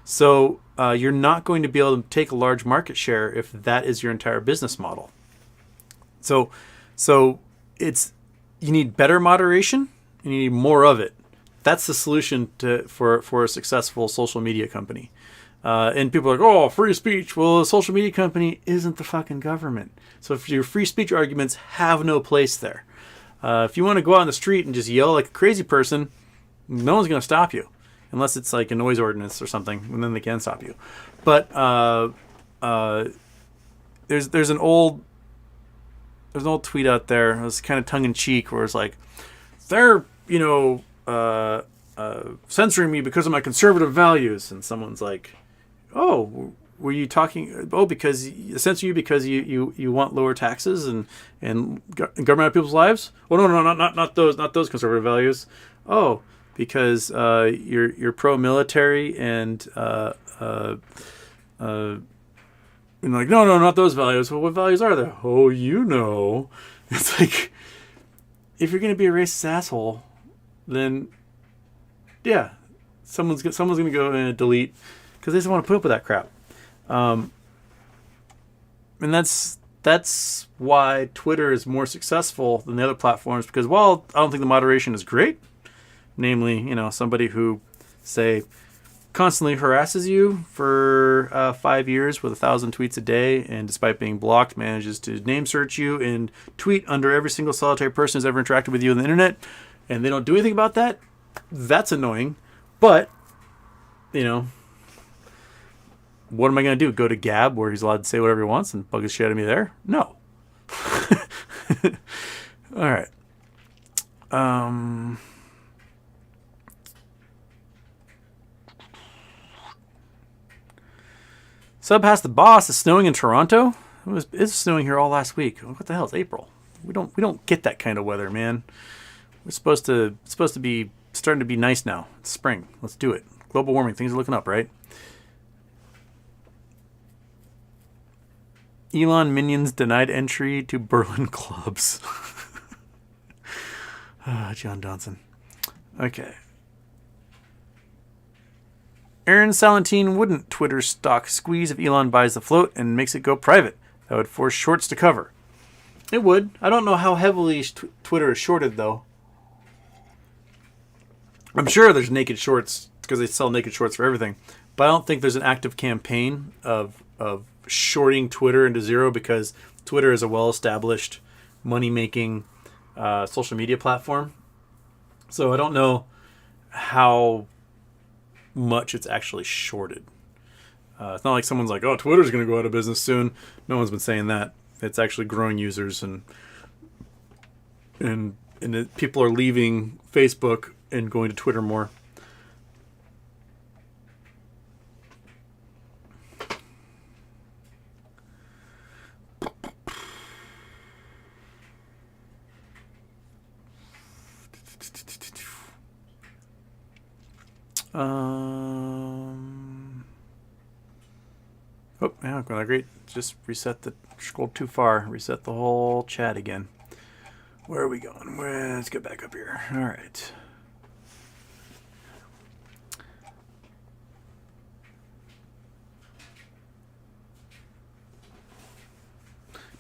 So you're not going to be able to take a large market share if that is your entire business model. So it's you need better moderation and you need more of it. That's the solution for a successful social media company. And people are like, oh, free speech. Well, a social media company isn't the fucking government. So if your free speech arguments have no place there. If you want to go out on the street and just yell like a crazy person, no one's going to stop you. Unless it's like a noise ordinance or something, and then they can stop you. But there's an old tweet out there. It was kind of tongue in cheek, where it's like, they're censoring me because of my conservative values, and someone's like, oh, were you talking? Oh, because censor you because you want lower taxes and government out of people's lives? Well, no, not those conservative values. Oh, because you're pro-military and like, no, not those values. Well, what values are there? Oh, it's like, if you're gonna be a racist asshole, then yeah, someone's gonna go and delete because they just want to put up with that crap. And that's why Twitter is more successful than the other platforms, because while I don't think the moderation is great, namely, somebody who, say, constantly harasses you for 5 years with 1,000 tweets a day, and despite being blocked, manages to name search you and tweet under every single solitary person who's ever interacted with you on the internet, and they don't do anything about that, that's annoying. But, what am I going to do? Go to Gab, where he's allowed to say whatever he wants and bug his shit out of me there? No. All right. Sub has the boss. It's snowing in Toronto. It's snowing here all last week. What the hell? It's April. We don't get that kind of weather, man. It's supposed to be starting to be nice now. It's spring. Let's do it. Global warming. Things are looking up, right? Elon minions denied entry to Berlin clubs. John Donson. Okay. Aaron Salentine wouldn't Twitter stock squeeze if Elon buys the float and makes it go private. That would force shorts to cover. It would. I don't know how heavily Twitter is shorted, though. I'm sure there's naked shorts because they sell naked shorts for everything. But I don't think there's an active campaign of shorting Twitter into zero because Twitter is a well-established money-making social media platform. So I don't know how much it's actually shorted. It's not like someone's like, oh, Twitter's going to go out of business soon. No one's been saying that. It's actually growing users and people are leaving Facebook and going to Twitter more. Oh, yeah, great. Just scrolled too far. Reset the whole chat again. Where are we going? Let's get back up here. All right.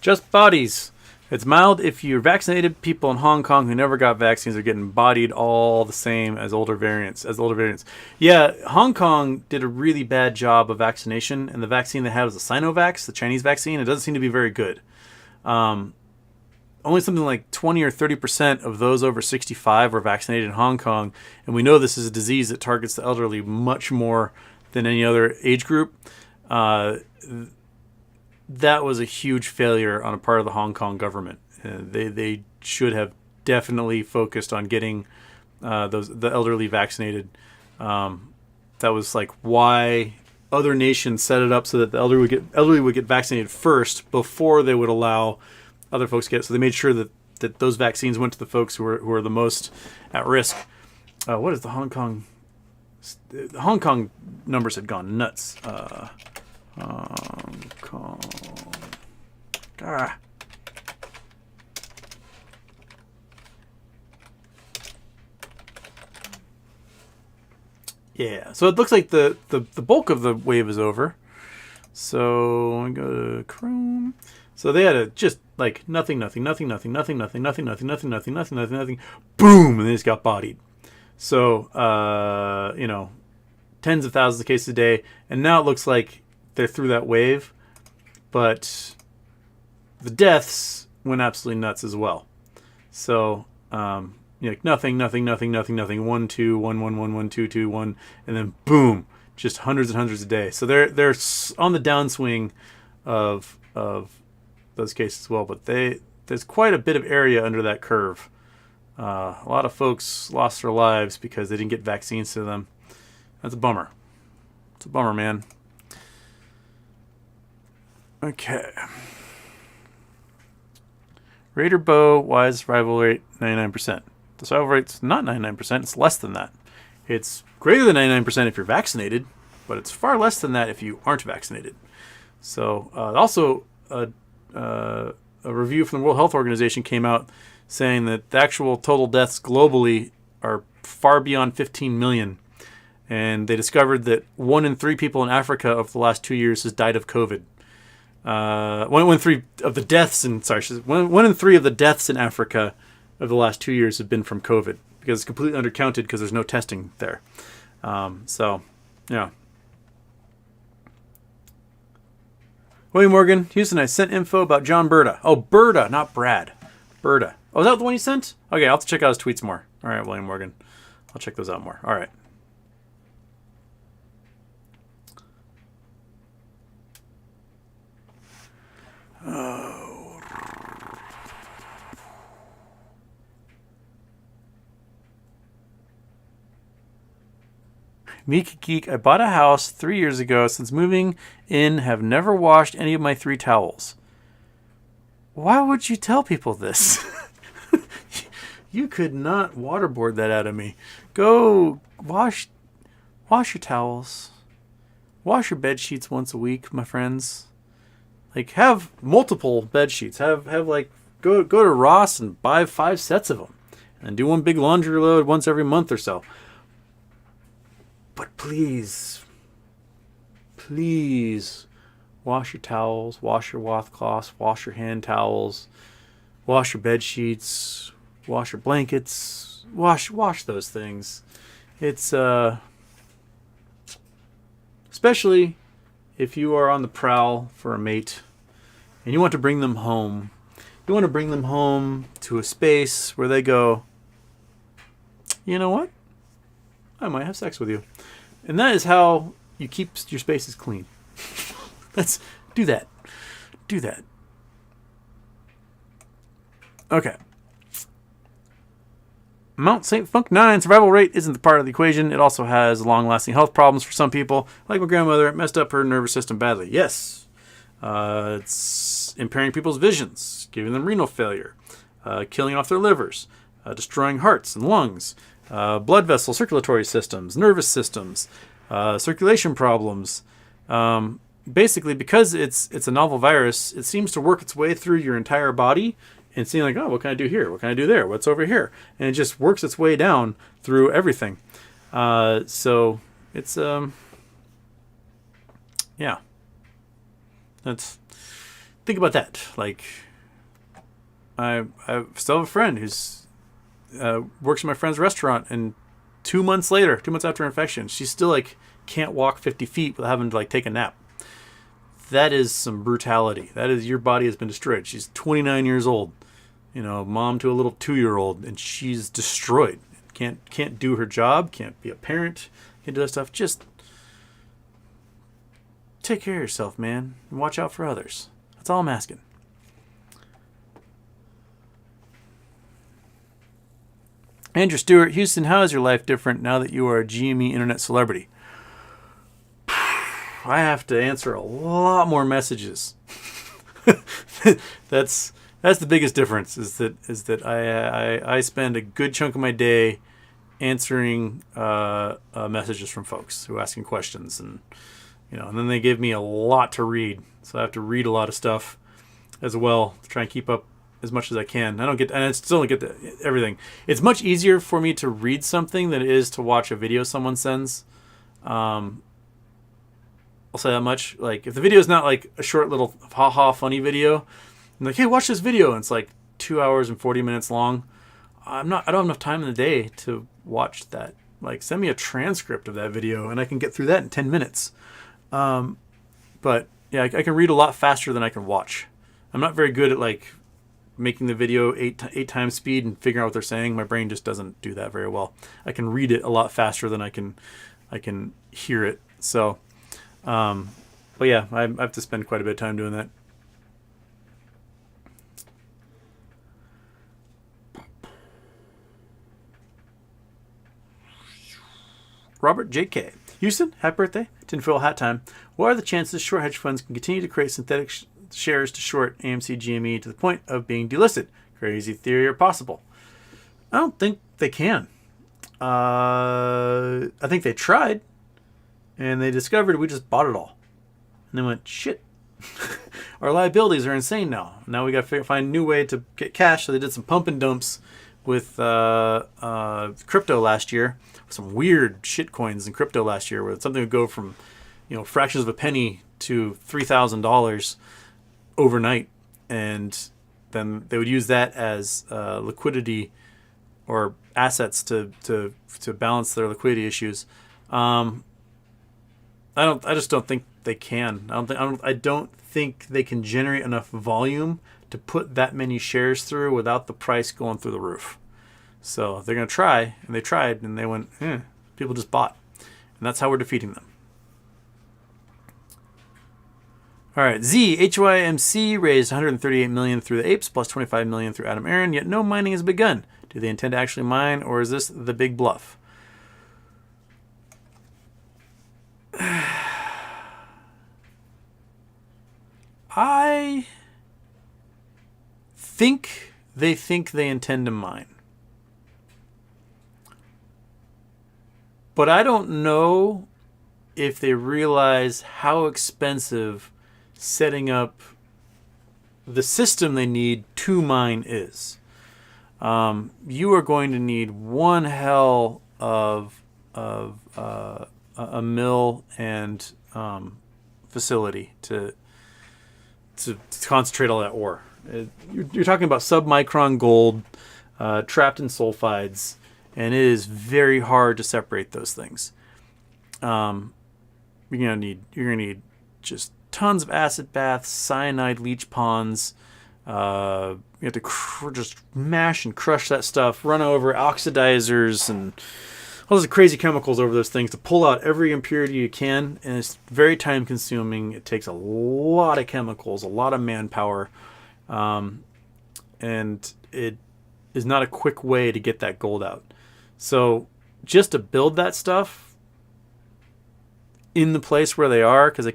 Just bodies. It's mild if you're vaccinated. People in Hong Kong who never got vaccines are getting bodied all the same as older variants. Yeah, Hong Kong did a really bad job of vaccination, and the vaccine they had was the Sinovac, the Chinese vaccine. It doesn't seem to be very good. Only something like 20 or 30% of those over 65 were vaccinated in Hong Kong, and we know this is a disease that targets the elderly much more than any other age group. That was a huge failure on a part of the Hong Kong government. They should have definitely focused on getting the elderly vaccinated. That was like why other nations set it up so that the elderly would get vaccinated first before they would allow other folks to get it. So they made sure that those vaccines went to the folks who are the most at risk. What is the Hong Kong? The Hong Kong numbers had gone nuts. Hong Kong. Yeah, so it looks like the bulk of the wave is over. So I go to Chrome. So they had just like nothing, boom, and they just got bodied. So tens of thousands of cases a day, and now it looks like they're through that wave, but the deaths went absolutely nuts as well. So nothing, 1 2 1 1 1 1 2 2 1, and then boom, just hundreds and hundreds a day. So they're on the downswing of those cases as well, but there's quite a bit of area under that curve. A lot of folks lost their lives because they didn't get vaccines to them. That's a bummer. It's a bummer, man. Okay. Raider bow, wise survival rate 99%. The survival rate's not 99%, it's less than that. It's greater than 99% if you're vaccinated, but it's far less than that if you aren't vaccinated. So also a review from the World Health Organization came out saying that the actual total deaths globally are far beyond 15 million. And they discovered that 1 in 3 people in Africa over the last 2 years has died of COVID. 1 in 3 of the deaths in Africa of the last 2 years have been from COVID because it's completely undercounted because there's no testing there. Yeah. William Morgan, Houston, I sent info about John Berta. Oh, Berta, not Brad. Berta. Oh, is that the one you sent? Okay, I'll have to check out his tweets more. All right, William Morgan. I'll check those out more. All right. Oh. Meek Geek, I bought a house 3 years ago. Since moving in, have never washed any of my 3 towels. Why would you tell people this? You could not waterboard that out of me. Go wash your towels. Wash your bed sheets once a week, my friends. Like, have multiple bed sheets. Have like go to Ross and buy 5 sets of them, and do one big laundry load once every month or so. But please, please wash your towels, wash your washcloths, wash your hand towels, wash your bed sheets, wash your blankets, wash those things. It's especially if you are on the prowl for a mate and you want to bring them home. You want to bring them home to a space where they go, you know what? I might have sex with you. And that is how you keep your spaces clean. Let's do that. Do that. Okay. Mount St. Funk 9 survival rate isn't the part of the equation. It also has long-lasting health problems for some people. Like my grandmother, it messed up her nervous system badly. Yes. It's impairing people's visions, giving them renal failure, killing off their livers, destroying hearts and lungs, blood vessel circulatory systems, nervous systems, circulation problems. Basically, because it's a novel virus, it seems to work its way through your entire body and seeing like, oh, what can I do here? What can I do there? What's over here? And it just works its way down through everything. So it's yeah. Let's think about that. Like, I still have a friend who's works in my friend's restaurant, and 2 months after infection, she still like can't walk 50 feet without having to like take a nap. That is some brutality. That is, your body has been destroyed. She's 29 years old, mom to a little 2-year-old, and she's destroyed. Can't do her job. Can't be a parent. Can't do that stuff. Just take care of yourself, man, and watch out for others. That's all I'm asking. Andrew Stewart, Houston, how is your life different now that you are a GME internet celebrity? I have to answer a lot more messages. That's the biggest difference. Is that I spend a good chunk of my day answering messages from folks who are asking questions, and then they give me a lot to read, so I have to read a lot of stuff as well to try and keep up as much as I can. I still don't get everything. It's much easier for me to read something than it is to watch a video someone sends. I'll say that much. Like, if the video is not like a short little funny video, I'm like, hey, watch this video, and it's like 2 hours and 40 minutes long. I don't have enough time in the day to watch that. Like, send me a transcript of that video and I can get through that in 10 minutes. But yeah, I can read a lot faster than I can watch. I'm not very good at like making the video eight times speed and figuring out what they're saying. My brain just doesn't do that very well. I can read it a lot faster than I can hear it. So, but yeah, I have to spend quite a bit of time doing that. Robert J.K. Houston, happy birthday. Tinfoil hat time. What are the chances short hedge funds can continue to create synthetic shares to short AMC GME to the point of being delisted? Crazy theory or possible? I don't think they can. I think they tried, and they discovered we just bought it all. And they went, shit. Our liabilities are insane now. Now we got to find a new way to get cash. So they did some pump and dumps with crypto last year. Some weird shit coins in crypto last year where something would go from fractions of a penny to $3,000 overnight, and then they would use that as liquidity or assets to balance their liquidity issues. I just don't think they can. I don't think they can generate enough volume to put that many shares through without the price going through the roof. So they're going to try, and they tried, and they went, people just bought. And that's how we're defeating them. All right, HYMC raised $138 million through the apes, plus $25 million through Adam Aaron, yet no mining has begun. Do they intend to actually mine, or is this the big bluff? I think they intend to mine. But I don't know if they realize how expensive setting up the system they need to mine is. You are going to need one hell of a mill and facility to concentrate all that ore. You're talking about submicron gold trapped in sulfides, and it is very hard to separate those things. You're gonna need just tons of acid baths, cyanide leach ponds. You have to just mash and crush that stuff, run over oxidizers and all those crazy chemicals over those things to pull out every impurity you can, and it's very time consuming. It takes a lot of chemicals, a lot of manpower, and it is not a quick way to get that gold out. So just to build that stuff in the place where they are, because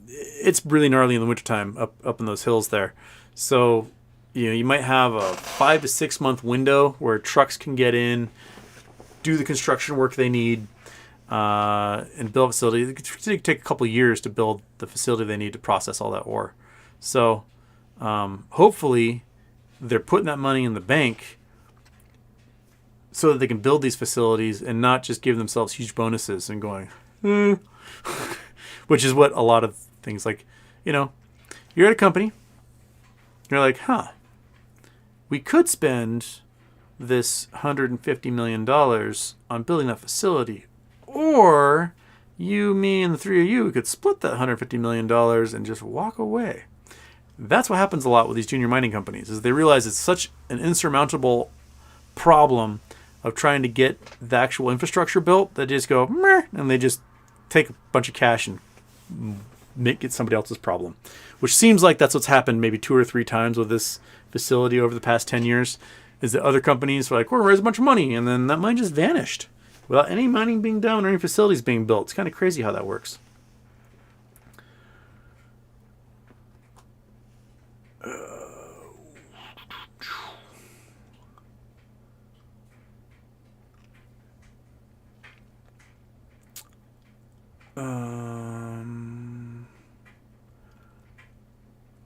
it's really gnarly in the wintertime up in those hills there. So you might have a 5 to 6 month window where trucks can get in, do the construction work they need, and build a facility. It could take a couple of years to build the facility they need to process all that ore. So hopefully they're putting that money in the bank so that they can build these facilities and not just give themselves huge bonuses and going, which is what a lot of things like, you're at a company, you're like, we could spend this $150 million on building that facility, or you, me, and the three of you could split that $150 million and just walk away. That's what happens a lot with these junior mining companies, is they realize it's such an insurmountable problem of trying to get the actual infrastructure built that they just go, meh, and they just take a bunch of cash and make it somebody else's problem, which seems like that's what's happened maybe 2 or 3 times with this facility over the past 10 years, is that other companies were like, we're going to raise a bunch of money, and then that money just vanished without any mining being done or any facilities being built. It's kind of crazy how that works.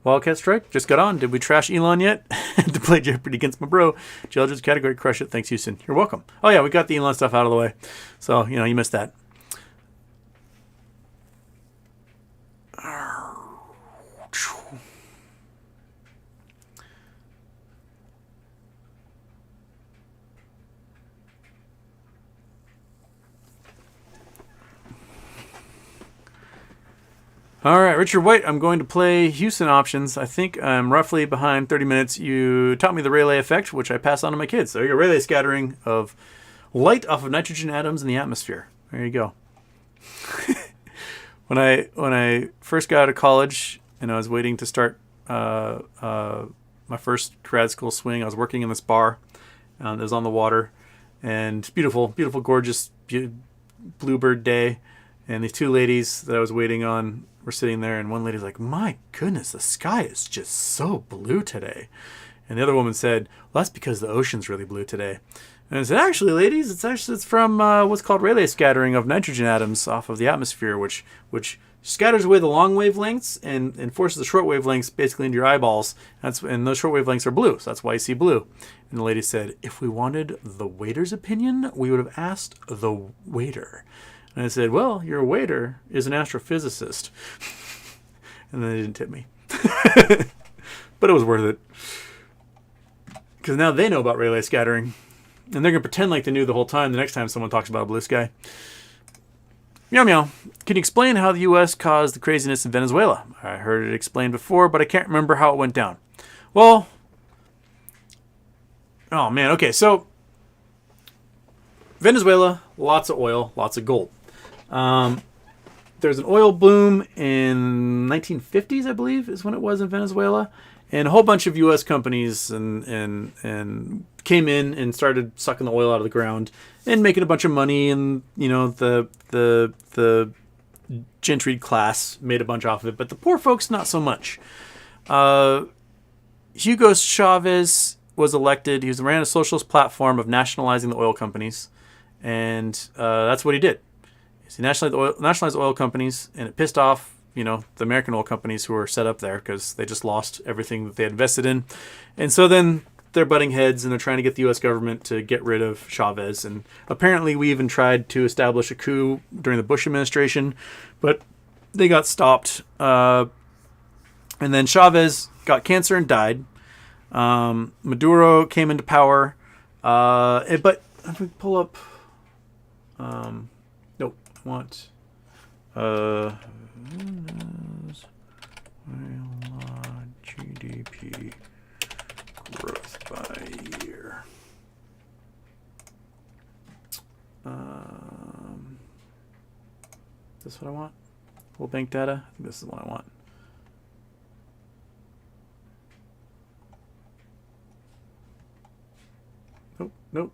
Wildcat Strike just got on. Did we trash Elon yet? To play Jeopardy against my bro. Geologist category, crush it. Thanks, Houston. You're welcome. Oh yeah, we got the Elon stuff out of the way, so you missed that. All right, Richard White, I'm going to play Houston options. I think I'm roughly behind 30 minutes. You taught me the Rayleigh effect, which I pass on to my kids. There you go, Rayleigh scattering of light off of nitrogen atoms in the atmosphere. There you go. When I first got out of college and I was waiting to start my first grad school swing, I was working in this bar. It was on the water, and beautiful, gorgeous bluebird day. And these 2 ladies that I was waiting on were sitting there, and one lady's like, my goodness, the sky is just so blue today. And the other woman said, well, that's because the ocean's really blue today. And I said, actually, ladies, it's from what's called Rayleigh scattering of nitrogen atoms off of the atmosphere, which scatters away the long wavelengths and forces the short wavelengths basically into your eyeballs. And those short wavelengths are blue, so that's why you see blue. And the lady said, if we wanted the waiter's opinion, we would have asked the waiter. And I said, well, your waiter is an astrophysicist. And then they didn't tip me. But it was worth it. Because now they know about Rayleigh scattering. And they're going to pretend like they knew the whole time the next time someone talks about a blue sky. Meow meow. Can you explain how the U.S. caused the craziness in Venezuela? I heard it explained before, but I can't remember how it went down. Well, oh man, okay, so Venezuela, lots of oil, lots of gold. There's an oil boom in 1950s, I believe, is when it was in Venezuela, and a whole bunch of U.S. companies and came in and started sucking the oil out of the ground and making a bunch of money, and the gentry class made a bunch off of it, but the poor folks not so much. Hugo Chavez was elected. He ran a socialist platform of nationalizing the oil companies, and that's what he did. He nationalized oil companies, and it pissed off, the American oil companies who were set up there because they just lost everything that they had invested in. And so then they're butting heads, and they're trying to get the U.S. government to get rid of Chavez. And apparently we even tried to establish a coup during the Bush administration, but they got stopped. And then Chavez got cancer and died. Maduro came into power. But if we pull up... nope, I want... GDP growth by year. Is this what I want? Full bank data? I think this is what I want. Nope.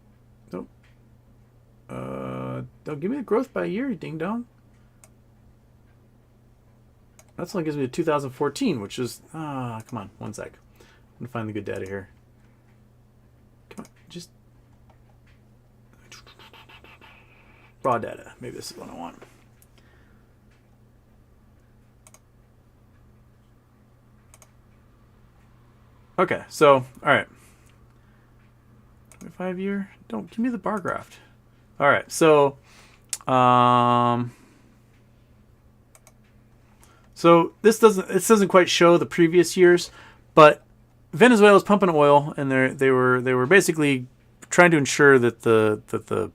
Don't give me the growth by year, you ding dong. That's only gives me the 2014, which is come on, one sec. I'm gonna find the good data here. Come on, just raw data. Maybe this is what I want. Okay, so all right. 5 year. Don't give me the bar graph. All right, so so this doesn't quite show the previous years, but Venezuela's pumping oil, and they were basically trying to ensure that the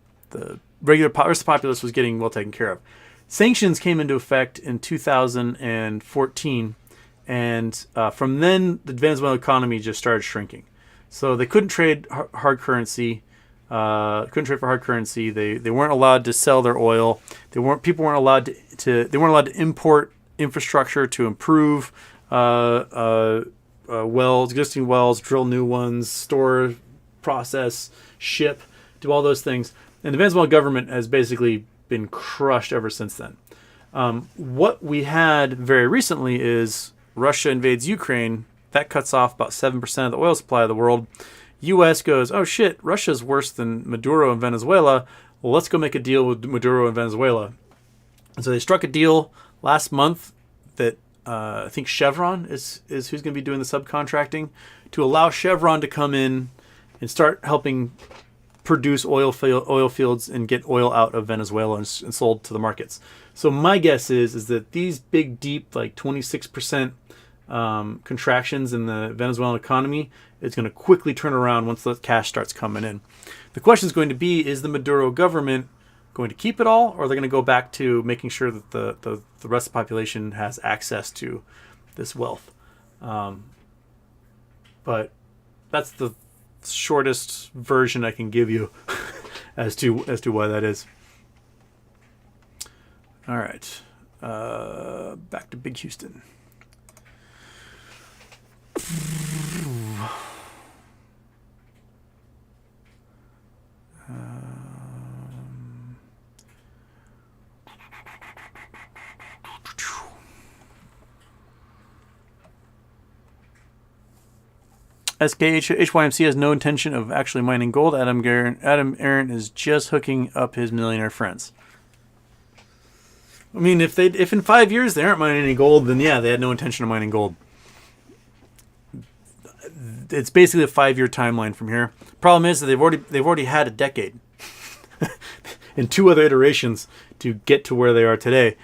regular populace was getting well taken care of. Sanctions came into effect in 2014, and from then the Venezuelan economy just started shrinking. So they couldn't trade hard currency. Couldn't trade for hard currency. They weren't allowed to sell their oil. People weren't allowed to import infrastructure to improve existing wells, drill new ones, store, process, ship, do all those things. And the Venezuelan government has basically been crushed ever since then. What we had very recently is Russia invades Ukraine. That cuts off about 7% of the oil supply of the world. U.S. goes, oh shit, Russia's worse than Maduro and Venezuela. Well, let's go make a deal with Maduro and Venezuela. And so they struck a deal last month that I think Chevron is who's going to be doing the subcontracting, to allow Chevron to come in and start helping produce oil fields and get oil out of Venezuela and sold to the markets. So my guess is that these big, deep, like 26% contractions in the Venezuelan economy is going to quickly turn around once the cash starts coming in. The question is going to be, is the Maduro government going to keep it all, or are they going to go back to making sure that the rest of the population has access to this wealth? But that's the shortest version I can give you as to why that is. All right, back to Big Houston. HYMC has no intention of actually mining gold. Adam Aaron is just hooking up his millionaire friends. I mean, if in 5 years they aren't mining any gold, then yeah, they had no intention of mining gold. It's basically a 5-year timeline from here. Problem is that they've already had a decade and 2 other iterations to get to where they are today.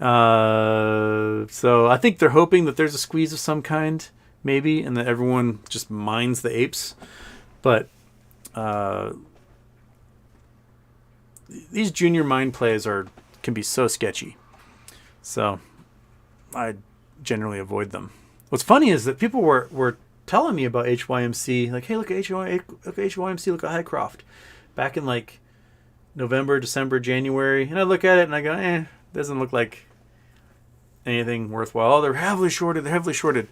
So I think they're hoping that there's a squeeze of some kind, maybe, and that everyone just mines the apes. But these junior mine plays can be so sketchy. So I generally avoid them. What's funny is that people were telling me about HYMC, like, hey, look at HYMC, look at Highcroft, back in like November, December, January, and I look at it and I go, doesn't look like anything worthwhile. Oh, they're heavily shorted.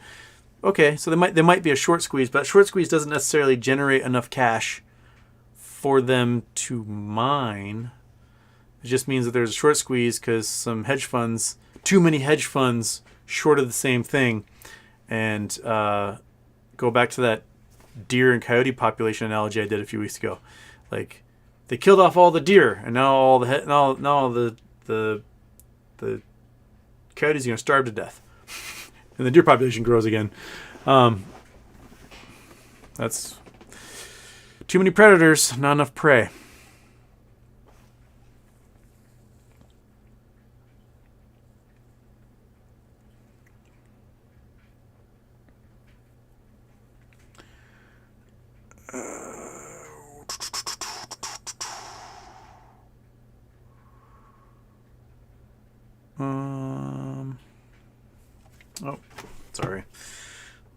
Okay, so there might be a short squeeze, but short squeeze doesn't necessarily generate enough cash for them to mine. It just means that there's a short squeeze because too many hedge funds shorted the same thing. And go back to that deer and coyote population analogy I did a few weeks ago. Like, they killed off all the deer, and now all the coyotes are going to starve to death, and the deer population grows again. That's too many predators, not enough prey.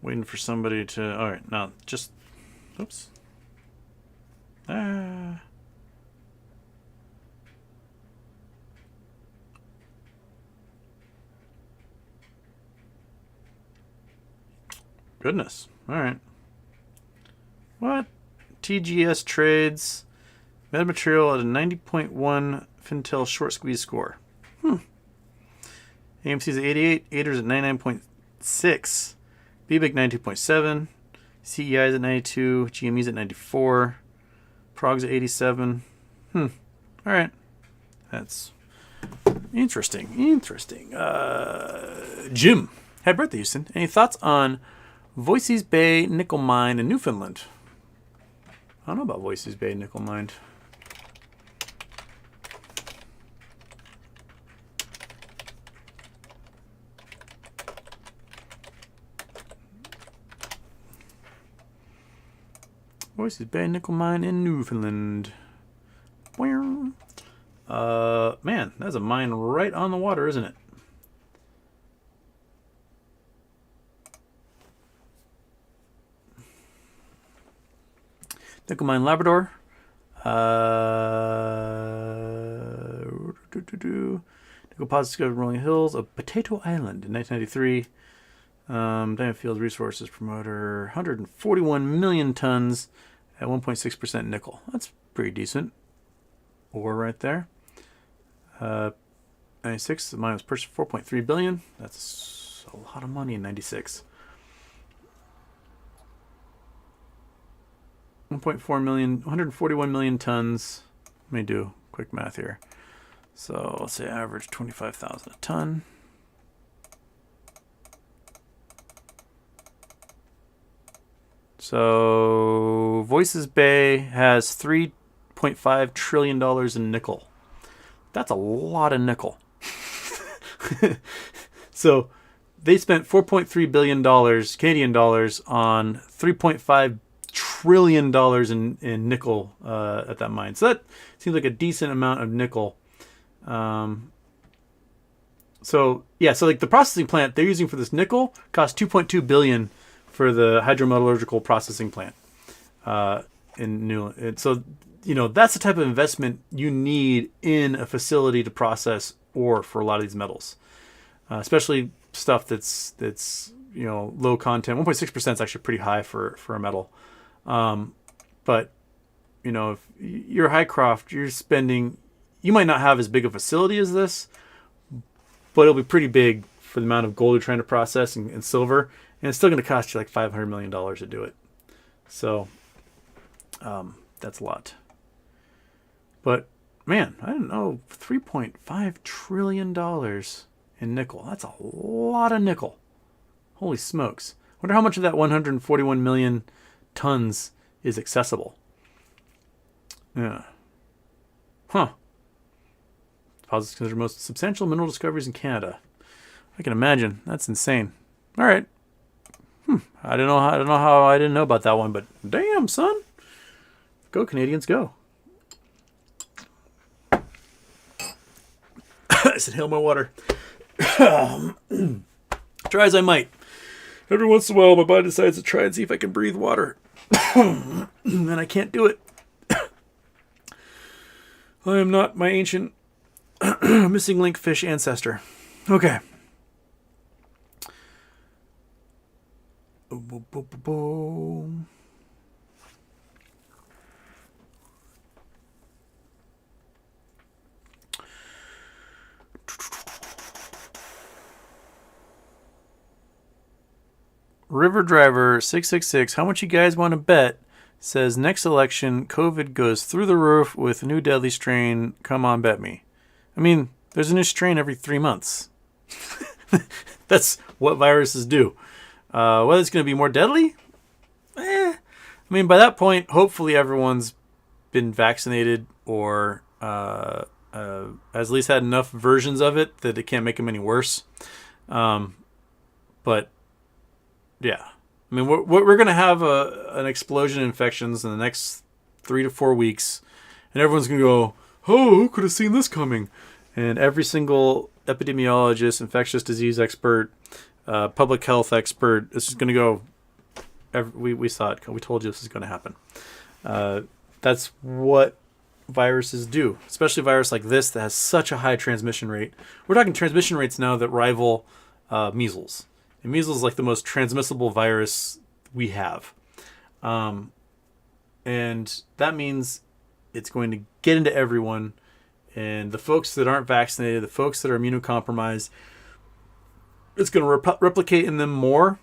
Waiting for somebody to... All right, now just... Oops. Goodness. All right. What? TGS trades Metamaterial at a 90.1 Fintel short squeeze score. AMC's at 88, Ader's at 99.6, BBIC 92.7, CEI's at 92, GME's at 94, Prog's at 87. All right. That's interesting. Jim. Happy birthday, Houston. Any thoughts on Voisey's Bay nickel mine in Newfoundland? I don't know about Voisey's Bay nickel mine. Voisey's Bay nickel mine in Newfoundland. Man, that's a mine right on the water, isn't it? Nickel mine Labrador. Nickel deposit discovered in Rolling Hills of Potato Island in 1993. Diamond Field Resources promoter, 141 million tons at 1.6% nickel. That's pretty decent ore right there. 96, the mine was purchased for 4.3 billion. That's a lot of money in 96. 1.4 million, 141 million tons. Let me do quick math here. So let's say average 25,000 a ton. So Voisey's Bay has $3.5 trillion in nickel. That's a lot of nickel. So they spent $4.3 billion Canadian dollars on $3.5 trillion in nickel at that mine. So that seems like a decent amount of nickel. So like the processing plant they're using for this nickel costs $2.2 billion for the hydrometallurgical processing plant in Newland. So that's the type of investment you need in a facility to process ore for a lot of these metals, especially stuff that's low content. 1.6% is actually pretty high for a metal. But if you're Hycroft, you're spending, you might not have as big a facility as this, but it'll be pretty big for the amount of gold you're trying to process and silver. And it's still going to cost you like $500 million to do it. So, that's a lot. But man, I don't know, $3.5 trillion in nickel. That's a lot of nickel. Holy smokes. Wonder how much of that 141 million tons is accessible. Yeah. Huh. Deposits considered most substantial mineral discoveries in Canada. I can imagine. That's insane. All right. I don't know how I didn't know about that one, but damn, son. Go Canadians, go. I said, hail my water. Try as I might. Every once in a while, my body decides to try and see if I can breathe water. And I can't do it. I am not my ancient missing link fish ancestor. Okay. River Driver 666, how much you guys want to bet? Says next election, COVID goes through the roof with a new deadly strain. Come on, bet me. I mean, there's a new strain every 3 months. That's what viruses do. Whether it's going to be more deadly? I mean, by that point, hopefully everyone's been vaccinated or has at least had enough versions of it that it can't make them any worse. But yeah, I mean, we're going to have an explosion of infections in the next 3 to 4 weeks, and everyone's going to go, oh, who could have seen this coming? And every single epidemiologist, infectious disease expert, public health expert is just going to go, We saw it. We told you this is going to happen. That's what viruses do, especially a virus like this that has such a high transmission rate. We're talking transmission rates now that rival measles. And measles is like the most transmissible virus we have. And that means it's going to get into everyone. And the folks that aren't vaccinated, the folks that are immunocompromised, it's going to replicate in them more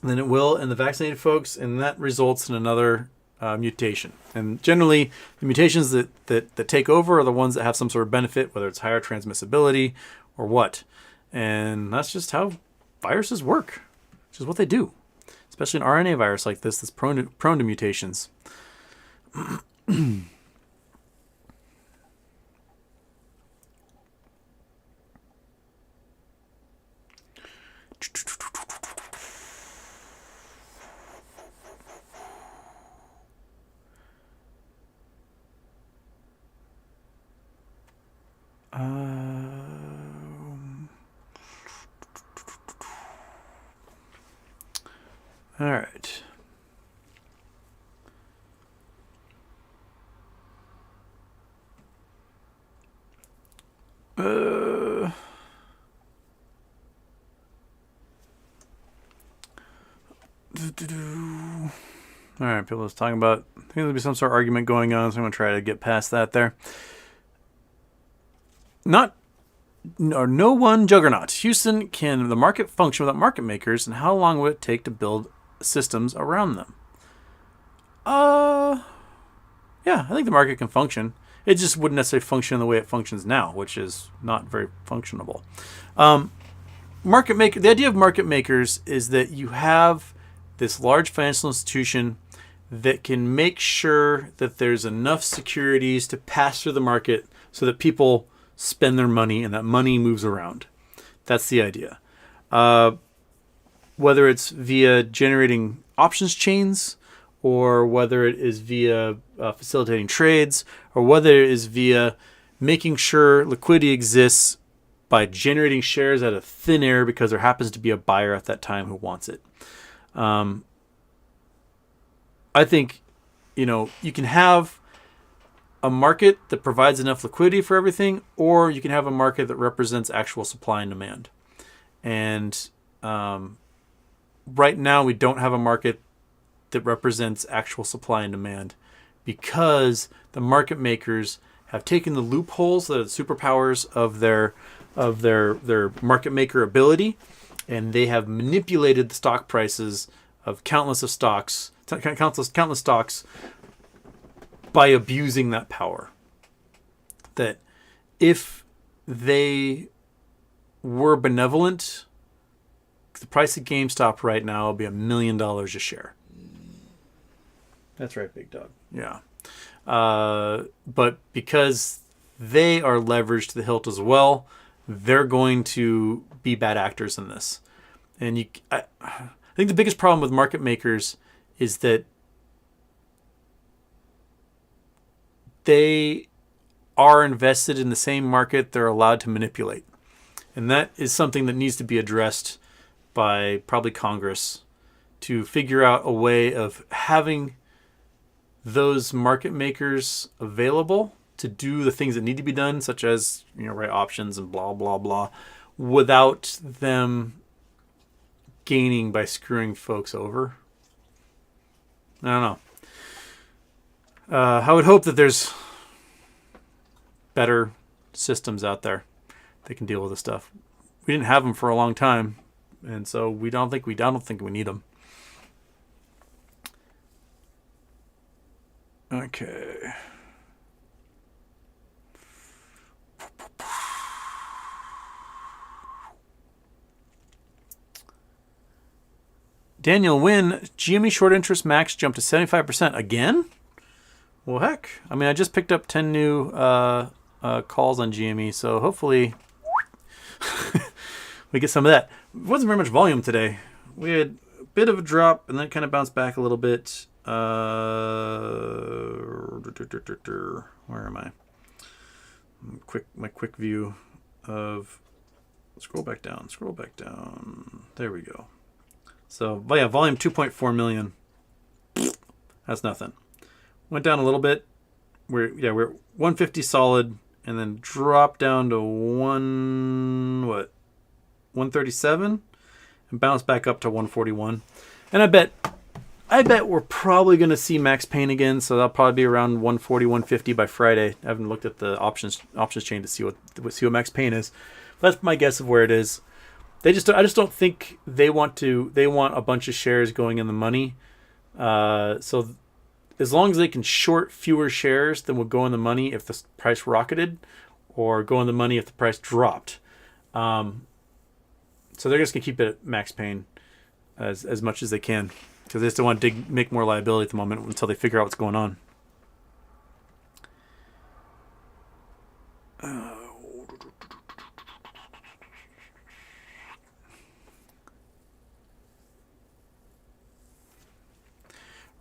than it will in the vaccinated folks. And that results in another mutation. And generally, the mutations that take over are the ones that have some sort of benefit, whether it's higher transmissibility or what. And that's just how viruses work, which is what they do, especially an RNA virus like this that's prone to mutations. All right. All right, people are talking about, I think there'll be some sort of argument going on, so I'm going to try to get past that there. No one juggernaut. Houston, can the market function without market makers, and how long would it take to build systems around them? Yeah, I think the market can function. It just wouldn't necessarily function the way it functions now, which is not very functionable. The idea of market makers is that you have this large financial institution that can make sure that there's enough securities to pass through the market so that people spend their money and that money moves around. That's the idea. Whether it's via generating options chains, or whether it is via facilitating trades, or whether it is via making sure liquidity exists by generating shares out of thin air because there happens to be a buyer at that time who wants it. I think, you can have a market that provides enough liquidity for everything, or you can have a market that represents actual supply and demand. And right now we don't have a market that represents actual supply and demand because the market makers have taken the loopholes, the superpowers of their market maker ability, and they have manipulated the stock prices of countless stocks by abusing that power. That if they were benevolent, the price of GameStop right now will be $1 million a share. That's right, big dog. Yeah. But because they are leveraged to the hilt as well, they're going to be bad actors in this. And I think the biggest problem with market makers is that they are invested in the same market they're allowed to manipulate. And that is something that needs to be addressed by probably Congress to figure out a way of having those market makers available to do the things that need to be done, such as, write options and blah, blah, blah, without them gaining by screwing folks over. I don't know. I would hope that there's better systems out there that can deal with this stuff. We didn't have them for a long time, and so I don't think we need them. Okay. Daniel Wynn, GME short interest max jumped to 75% again? Well, heck. I mean, I just picked up 10 new calls on GME, so hopefully we get some of that. It wasn't very much volume today. We had a bit of a drop, and then kind of bounced back a little bit. Where am I? My quick view of... Scroll back down. There we go. So, but yeah, volume 2.4 million. That's nothing. Went down a little bit. We're 150 solid, and then dropped down to 137, and bounced back up to 141. And I bet we're probably going to see max pain again, so that'll probably be around 140, 150 by Friday. I haven't looked at the options chain to see what max pain is. But that's my guess of where it is. I just don't think they want a bunch of shares going in the money. So as long as they can short fewer shares than would go in the money if the price rocketed, or go in the money if the price dropped. So they're just going to keep it at max pain as much as they can, because they just don't want to make more liability at the moment until they figure out what's going on.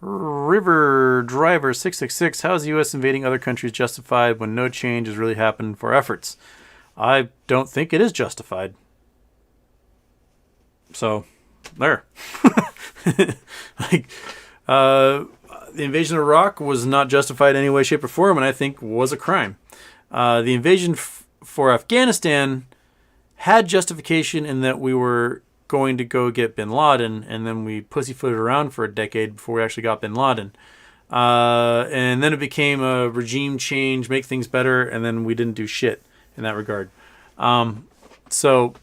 River Driver 666. How is the U.S. invading other countries justified when no change has really happened for efforts? I don't think it is justified. So, there. The invasion of Iraq was not justified in any way, shape, or form, and I think was a crime. The invasion for Afghanistan had justification in that we were going to go get bin Laden, and then we pussyfooted around for a decade before we actually got bin Laden. And then it became a regime change, make things better, and then we didn't do shit in that regard. So,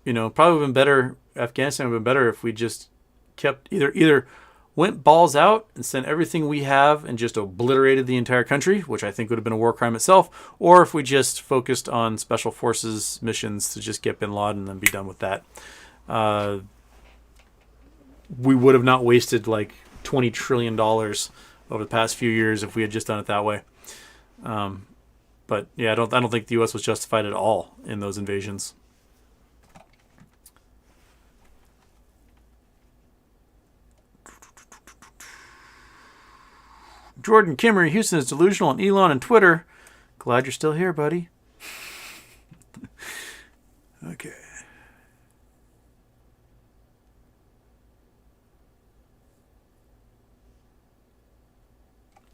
probably would have been better, Afghanistan would have been better if we just kept either went balls out and sent everything we have and just obliterated the entire country, which I think would have been a war crime itself, or if we just focused on special forces missions to just get bin Laden and be done with that. We would have not wasted like $20 trillion over the past few years if we had just done it that way. But yeah, I don't think the U.S. was justified at all in those invasions. Jordan Kimmery, Houston is delusional, and Elon and Twitter. Glad you're still here, buddy. Okay.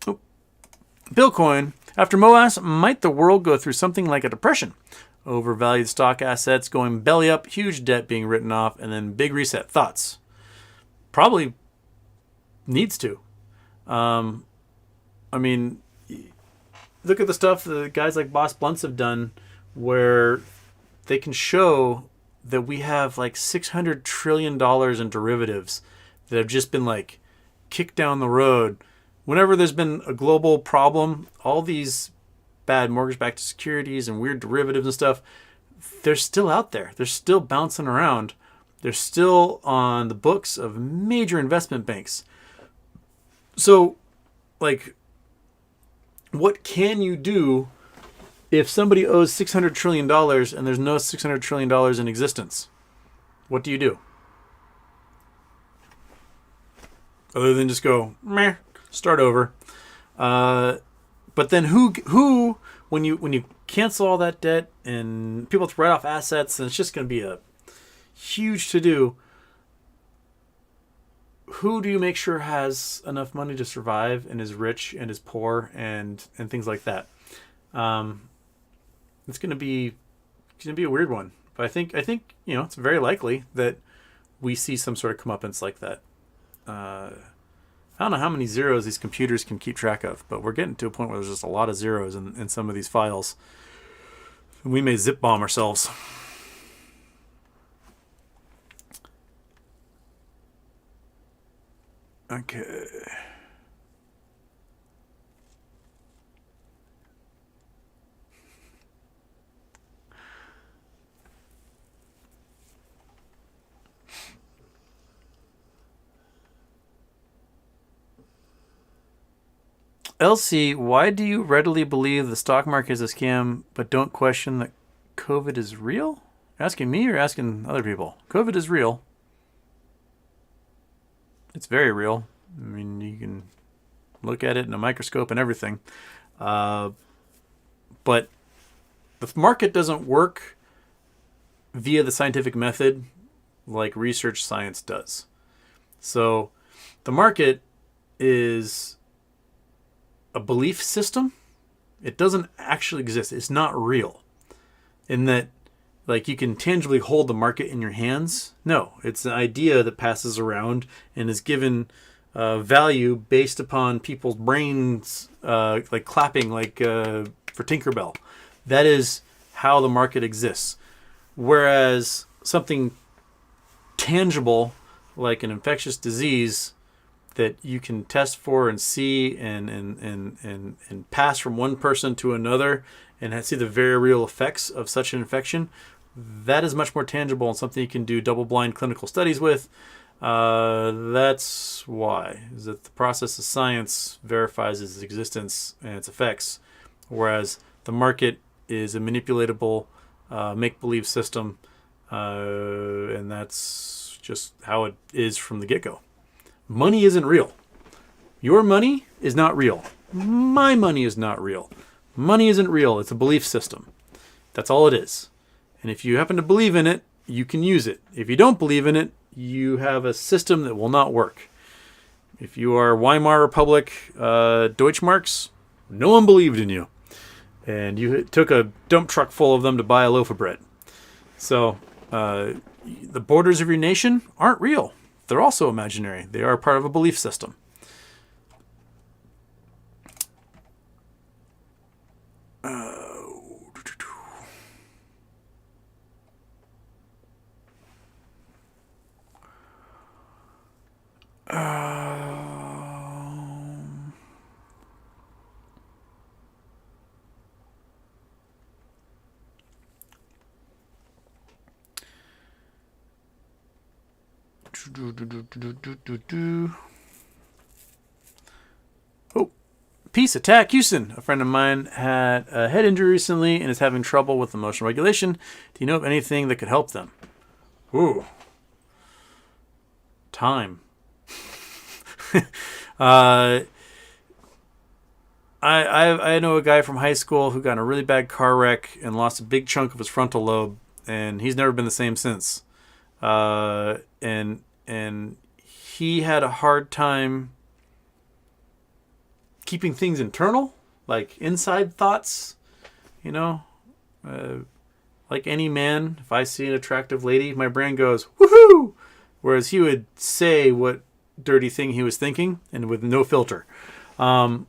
Oh. Billcoin. After MOAS, might the world go through something like a depression? Overvalued stock assets going belly up, huge debt being written off, and then big reset. Thoughts? Probably needs to. I mean, look at the stuff that guys like Boss Blunts have done, where they can show that we have like $600 trillion in derivatives that have just been like kicked down the road. Whenever there's been a global problem, all these bad mortgage-backed securities and weird derivatives and stuff, they're still out there. They're still bouncing around. They're still on the books of major investment banks. So, like, what can you do if somebody owes $600 trillion and there's no $600 trillion in existence? What do you do? Other than just go, meh, start over. But then who when you cancel all that debt and people have to write off assets, and it's just going to be a huge to-do, who do you make sure has enough money to survive and is rich and is poor and things like that? It's going to be a weird one. But I think it's very likely that we see some sort of comeuppance like that. I don't know how many zeros these computers can keep track of, but we're getting to a point where there's just a lot of zeros in some of these files. We may zip bomb ourselves. Okay. Elsie, why do you readily believe the stock market is a scam, but don't question that COVID is real? You're asking me or asking other people? COVID is real. It's very real. I mean, you can look at it in a microscope and everything. But the market doesn't work via the scientific method like research science does. So the market is a belief system. It doesn't actually exist. It's not real. In that, like, you can tangibly hold the market in your hands. No, it's an idea that passes around and is given value based upon people's brains, like clapping, like for Tinkerbell. That is how the market exists. Whereas something tangible, like an infectious disease that you can test for and see and pass from one person to another and see the very real effects of such an infection, that is much more tangible and something you can do double-blind clinical studies with. That's why, is that the process of science verifies its existence and its effects, whereas the market is a manipulatable, make-believe system, and that's just how it is from the get-go. Money isn't real. Your money is not real. My money is not real. Money isn't real. It's a belief system. That's all it is. And if you happen to believe in it, you can use it. If you don't believe in it, you have a system that will not work. If you are Weimar Republic Deutschmarks, no one believed in you. And you took a dump truck full of them to buy a loaf of bread. So the borders of your nation aren't real. They're also imaginary. They are part of a belief system. Oh, peace attack Houston. A friend of mine had a head injury recently and is having trouble with emotional regulation. Do you know of anything that could help them? Ooh. Time. I know a guy from high school who got in a really bad car wreck and lost a big chunk of his frontal lobe, and he's never been the same since. And he had a hard time keeping things internal, like inside thoughts, you know. Like any man, if I see an attractive lady, my brain goes, woohoo! Whereas he would say what dirty thing he was thinking, and with no filter. And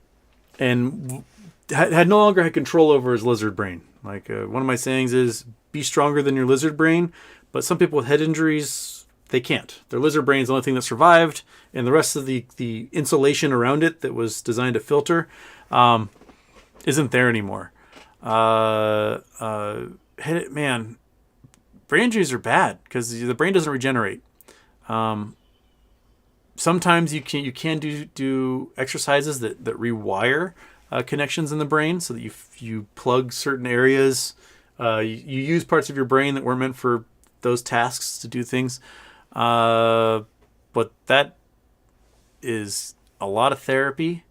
had no longer had control over his lizard brain. Like one of my sayings is, be stronger than your lizard brain. But some people with head injuries, they can't. Their lizard brain is the only thing that survived, and the rest of the insulation around it that was designed to filter isn't there anymore. Man, brain injuries are bad because the brain doesn't regenerate. Sometimes you can do exercises that rewire connections in the brain so that you plug certain areas. You use parts of your brain that weren't meant for those tasks to do things. But that is a lot of therapy,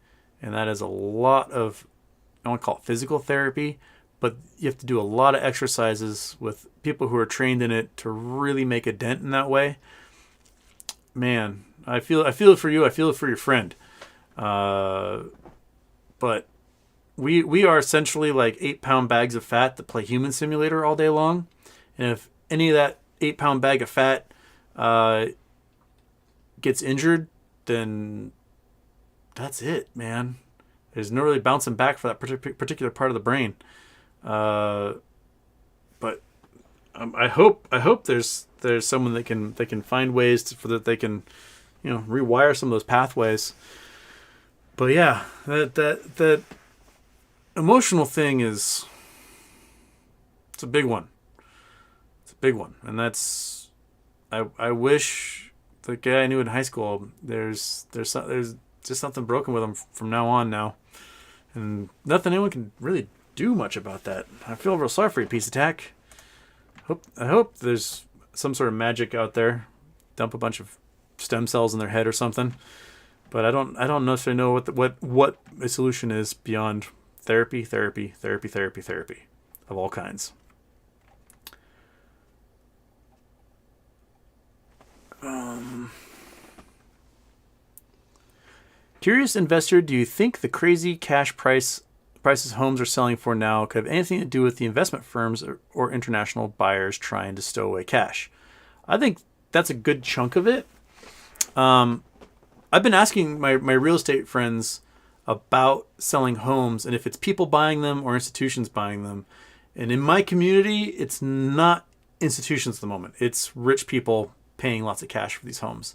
and that is a lot of, I don't want to call it physical therapy, but you have to do a lot of exercises with people who are trained in it to really make a dent in that way. Man, I feel it for you. I feel it for your friend. But we are essentially like 8-pound bags of fat that play human simulator all day long. And if any of that 8-pound bag of fat gets injured, then that's it, man. There's no really bouncing back for that particular part of the brain. But I hope there's someone that can find ways for that they can, rewire some of those pathways. But yeah, that emotional thing it's a big one. It's a big one, and that's I wish the guy I knew in high school. There's just something broken with him from now on now, and nothing anyone can really do much about that. I feel real sorry for you, Peace Attack. I hope there's some sort of magic out there. Dump a bunch of stem cells in their head or something. But I don't necessarily know what a solution is beyond therapy of all kinds. Curious investor, do you think the crazy cash prices homes are selling for now could have anything to do with the investment firms or international buyers trying to stow away cash? I think that's a good chunk of it. I've been asking my real estate friends about selling homes and if it's people buying them or institutions buying them. And in my community, it's not institutions at the moment. It's rich people paying lots of cash for these homes.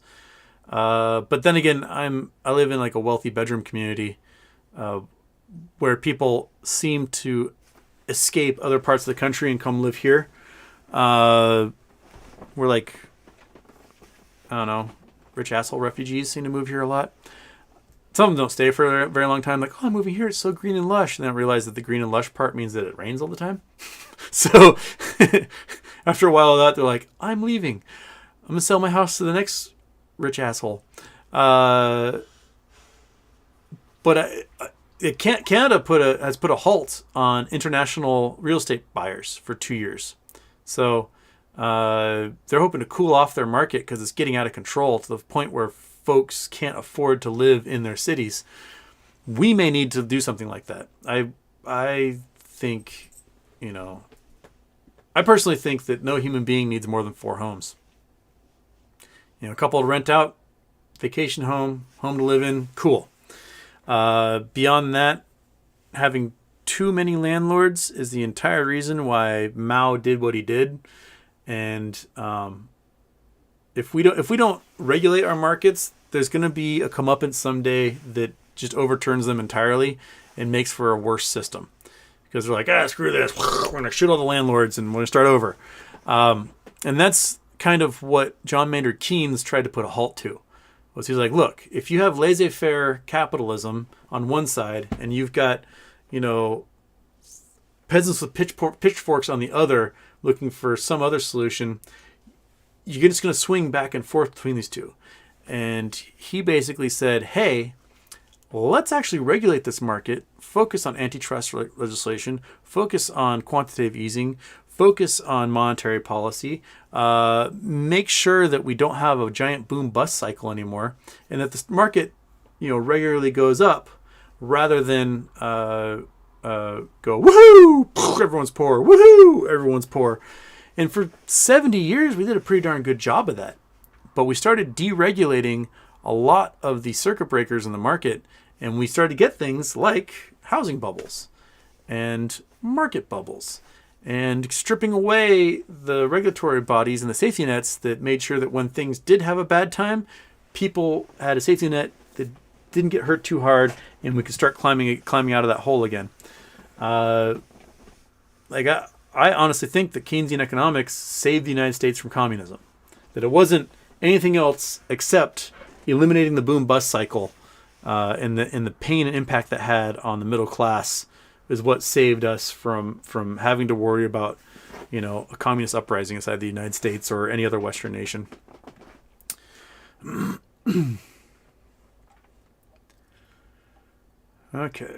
But then again, I live in like a wealthy bedroom community where people seem to escape other parts of the country and come live here. We're like, I don't know, rich asshole refugees seem to move here a lot. Some of them don't stay for a very long time. Like, oh, I'm moving here. It's so green and lush. And then I realize that the green and lush part means that it rains all the time. So after a while of that, they're like, I'm leaving. I'm going to sell my house to the next rich asshole. But Canada has put a halt on international real estate buyers for 2 years. So they're hoping to cool off their market because it's getting out of control to the point where folks can't afford to live in their cities. We may need to do something like that. I think, I personally think that no human being needs more than 4 homes. A couple to rent out, vacation home to live in, cool. Beyond that, having too many landlords is the entire reason why Mao did what he did. And if we don't regulate our markets, there's going to be a comeuppance someday that just overturns them entirely and makes for a worse system. Because they're like, screw this, we're going to shoot all the landlords and we're going to start over. And that's kind of what John Maynard Keynes tried to put a halt to. Was he's like, look, if you have laissez-faire capitalism on one side and you've got, peasants with pitchforks on the other looking for some other solution, you're just going to swing back and forth between these two. And he basically said, hey, let's actually regulate this market, focus on antitrust legislation, focus on quantitative easing, focus on monetary policy, make sure that we don't have a giant boom-bust cycle anymore, and that the market, regularly goes up rather than go, woohoo, everyone's poor, woohoo, everyone's poor. And for 70 years, we did a pretty darn good job of that. But we started deregulating a lot of the circuit breakers in the market, and we started to get things like housing bubbles and market bubbles and stripping away the regulatory bodies and the safety nets that made sure that when things did have a bad time, people had a safety net that didn't get hurt too hard, and we could start climbing out of that hole again. I honestly think that Keynesian economics saved the United States from communism. That it wasn't anything else except eliminating the boom-bust cycle and the pain and impact that had on the middle class is what saved us from having to worry about, a communist uprising inside the United States or any other Western nation. Okay.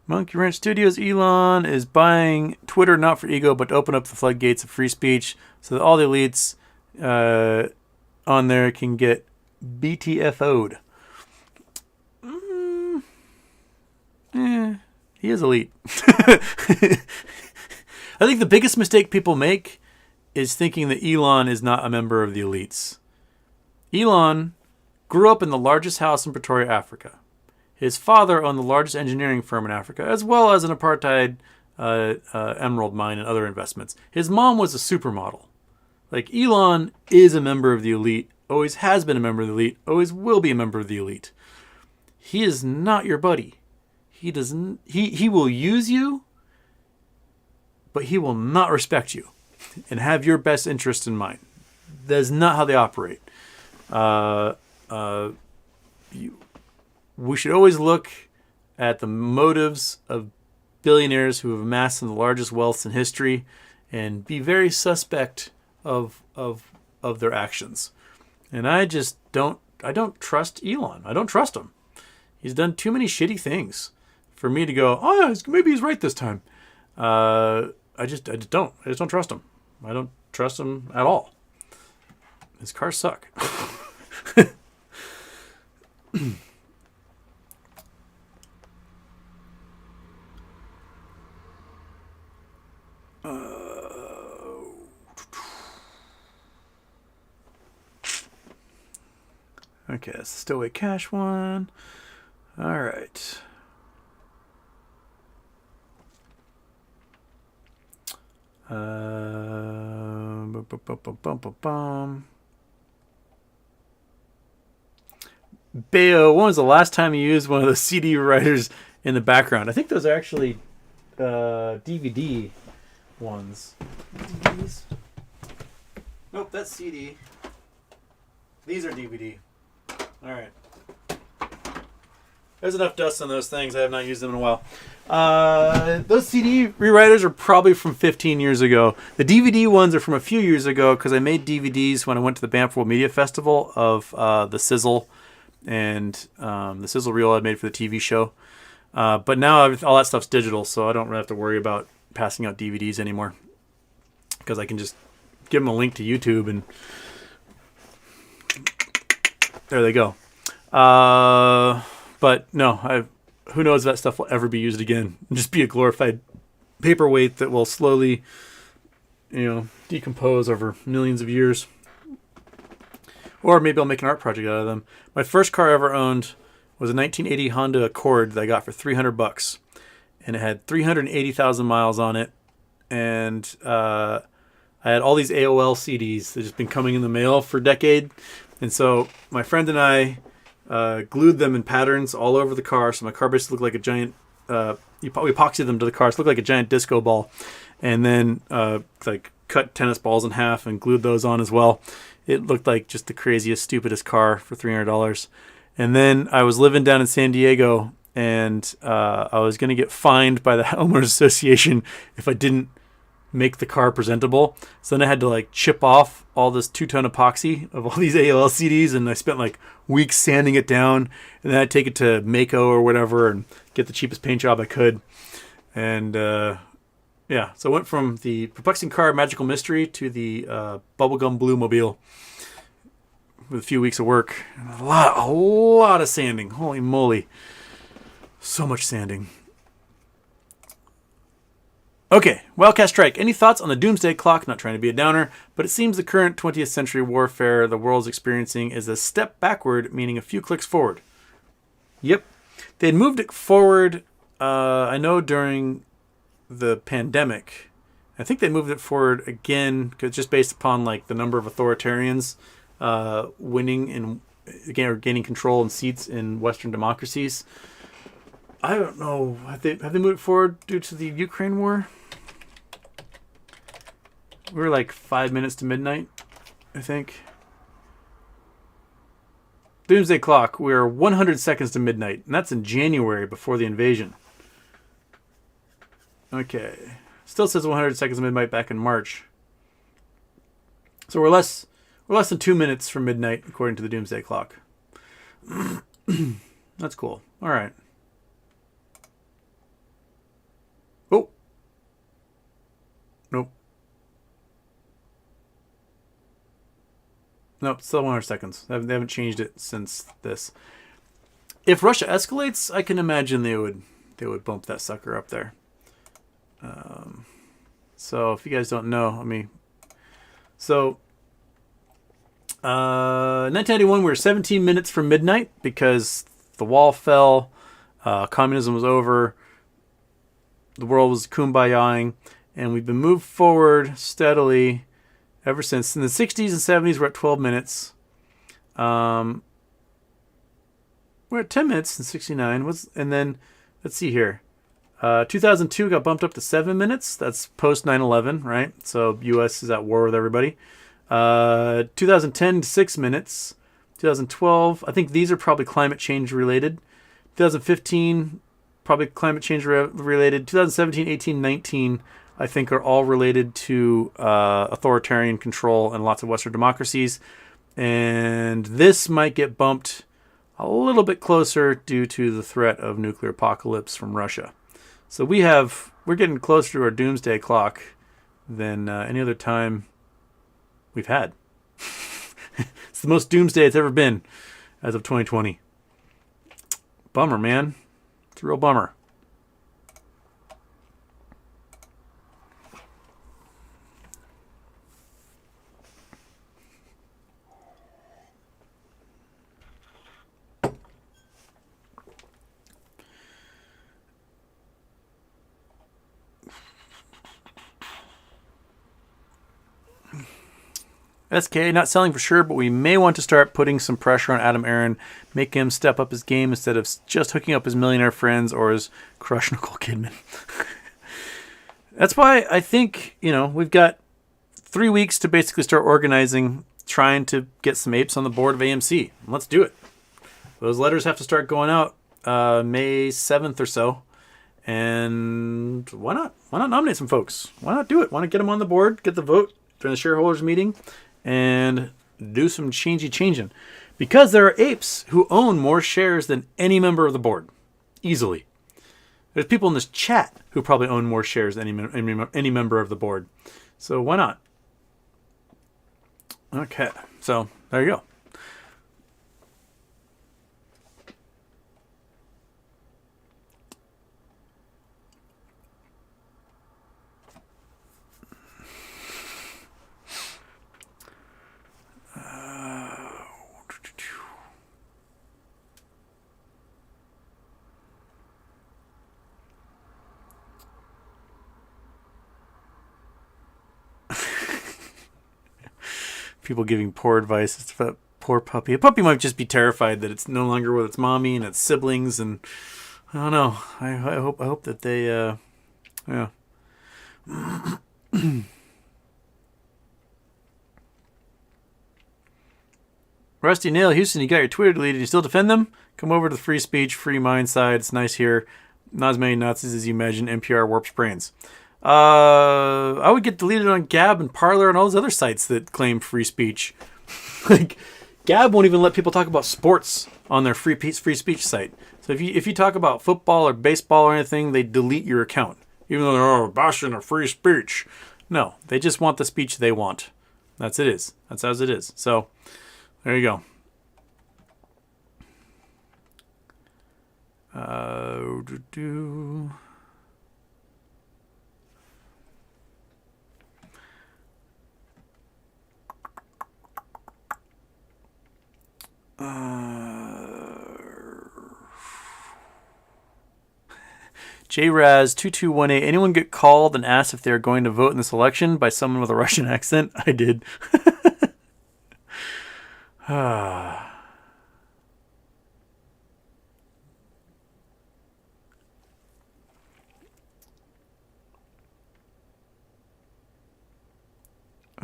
Monkey Ranch Studios, Elon is buying Twitter not for ego, but to open up the floodgates of free speech so that all the elites on there can get BTFO'd. He is elite. I think the biggest mistake people make is thinking that Elon is not a member of the elites. Elon grew up in the largest house in Pretoria, Africa. His father owned the largest engineering firm in Africa, as well as an apartheid emerald mine and other investments. His mom was a supermodel. Like, Elon is a member of the elite, always has been a member of the elite, always will be a member of the elite. He is not your buddy. He will use you, but he will not respect you and have your best interest in mind. That is not how they operate. We should always look at the motives of billionaires who have amassed some of the largest wealths in history, and be very suspect of their actions. And I just don't trust Elon. I don't trust him. He's done too many shitty things for me to go, oh yeah, maybe he's right this time. I just don't trust him. I don't trust him at all. His cars suck. Okay, that's the Stowaway Cash one. All right. Bayo, when was the last time you used one of the CD writers in the background? I think those are actually DVD ones. DVDs? Nope, that's CD. These are DVD. All right. There's enough dust on those things. I have not used them in a while. Those CD rewriters are probably from 15 years ago. The DVD ones are from a few years ago because I made DVDs when I went to the Banff World Media Festival of the Sizzle and the Sizzle reel I made for the TV show. But now all that stuff's digital, so I don't really have to worry about passing out DVDs anymore because I can just give them a link to YouTube and there they go. But no, who knows if that stuff will ever be used again. It'll just be a glorified paperweight that will slowly, decompose over millions of years. Or maybe I'll make an art project out of them. My first car I ever owned was a 1980 Honda Accord that I got for $300, and it had 380,000 miles on it. And I had all these AOL CDs that just been coming in the mail for a decade. And so my friend and I glued them in patterns all over the car, so my car basically looked like a giant. We epoxied them to the car, so it looked like a giant disco ball, and then cut tennis balls in half and glued those on as well. It looked like just the craziest, stupidest car for $300. And then I was living down in San Diego, and I was going to get fined by the homeowners association if I didn't make the car presentable. So then I had to chip off all this 2-ton epoxy of all these AOL CDs, and I spent weeks sanding it down, and then I'd take it to Mako or whatever and get the cheapest paint job I could. And so I went from the perplexing car Magical Mystery to the bubblegum blue mobile with a few weeks of work and a lot of sanding. Holy moly, so much sanding. Okay, Wildcat Strike. Any thoughts on the Doomsday Clock? Not trying to be a downer, but it seems the current 20th century warfare the world's experiencing is a step backward, meaning a few clicks forward. Yep. They had moved it forward, I know, during the pandemic. I think they moved it forward again, cause just based upon the number of authoritarians winning and gaining control and seats in Western democracies. I don't know. Have they moved it forward due to the Ukraine war? We were 5 minutes to midnight, I think. Doomsday Clock, we're 100 seconds to midnight, and that's in January before the invasion. Okay. Still says 100 seconds to midnight back in March. So we're less than 2 minutes from midnight, according to the Doomsday Clock. That's cool. All right. Oh. Nope. Nope, still 100 seconds. They haven't changed it since this. If Russia escalates, I can imagine they would bump that sucker up there. So if you guys don't know, 1991, we were 17 minutes from midnight because the wall fell, communism was over, the world was kumbayaing, and we've been moved forward steadily ever since. In the 60s and 70s, we're at 12 minutes. We're at 10 minutes in 69. And then, let's see here. 2002 got bumped up to 7 minutes. That's post 9/11, right? So U.S. is at war with everybody. 2010 to 6 minutes. 2012, I think these are probably climate change related. 2015 probably climate change related. 2017, 18, 19, I think are all related to authoritarian control in lots of Western democracies. And this might get bumped a little bit closer due to the threat of nuclear apocalypse from Russia. So we're getting closer to our doomsday clock than any other time we've had. It's the most doomsday it's ever been as of 2020. Bummer, man. It's a real bummer. SK, not selling for sure, but we may want to start putting some pressure on Adam Aaron, make him step up his game instead of just hooking up his millionaire friends or his crush Nicole Kidman. That's why I think, we've got 3 weeks to basically start organizing, trying to get some apes on the board of AMC. Let's do it. Those letters have to start going out May 7th or so. And why not? Why not nominate some folks? Why not do it? Why not get them on the board, get the vote during the shareholders meeting, and do some changing. Because there are apes who own more shares than any member of the board. Easily. There's people in this chat who probably own more shares than any member of the board. So why not? Okay. So there you go. People giving poor advice. It's about poor puppy. A puppy might just be terrified that it's no longer with its mommy and its siblings, and I don't know. I hope that they, yeah. Rusty Nail, Houston, you got your Twitter deleted. You still defend them? Come over to the free speech, free mind side. It's nice here. Not as many Nazis as you imagine. NPR warps brains. I would get deleted on Gab and Parler and all those other sites that claim free speech. Like, Gab won't even let people talk about sports on their free speech site. So if you talk about football or baseball or anything, they delete your account, even though they're bashing a free speech. No, they just want the speech they want. That's as it is. So there you go. JRaz2218. Anyone get called and asked if they are going to vote in this election by someone with a Russian accent? I did.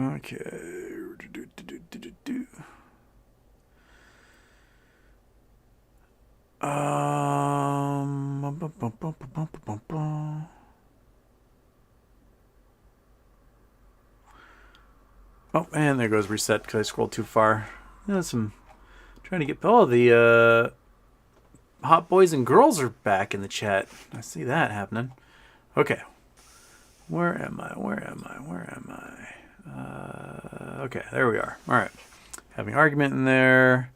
Okay. Oh, and there goes reset because I scrolled too far. Trying to get. Oh, the hot boys and girls are back in the chat. I see that happening. Okay. Where am I? Okay, there we are. All right. Having argument in there.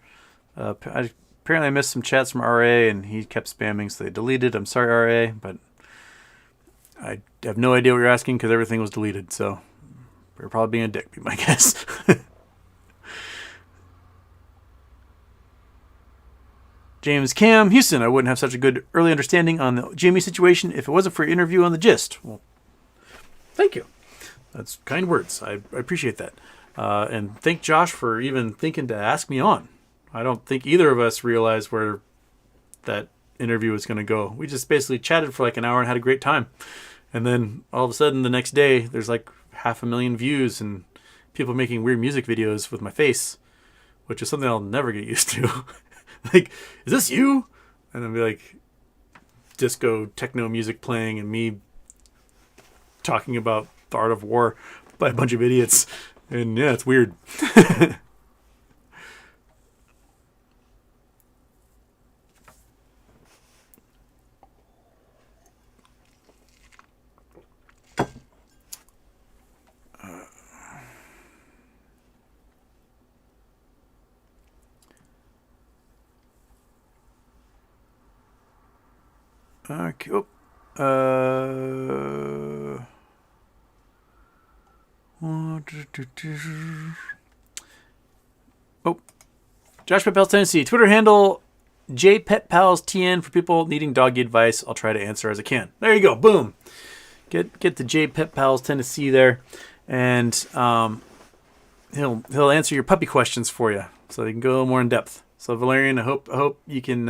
Apparently I missed some chats from RA, and he kept spamming, so they deleted. I'm sorry, RA, but I have no idea what you're asking because everything was deleted, so you're probably being a dick, be my guess. James Cam, Houston, I wouldn't have such a good early understanding on the GME situation if it wasn't for your interview on The Gist. Well, thank you. That's kind words. I appreciate that. And thank Josh for even thinking to ask me on. I don't think either of us realized where that interview was going to go. We just basically chatted for like an hour and had a great time. And then all of a sudden the next day, there's like 500,000 views and people making weird music videos with my face, which is something I'll never get used to. Like, is this you? And I'll be like, disco techno music playing and me talking about the art of war by a bunch of idiots. And yeah, it's weird. Okay. Josh Petpals, Tennessee. Twitter handle JPetPalsTN for people needing doggy advice. I'll try to answer as I can. There you go. Boom. Get the JPetPals Tennessee there, and he'll answer your puppy questions for you, so they can go a little more in depth. So Valerian, I hope you can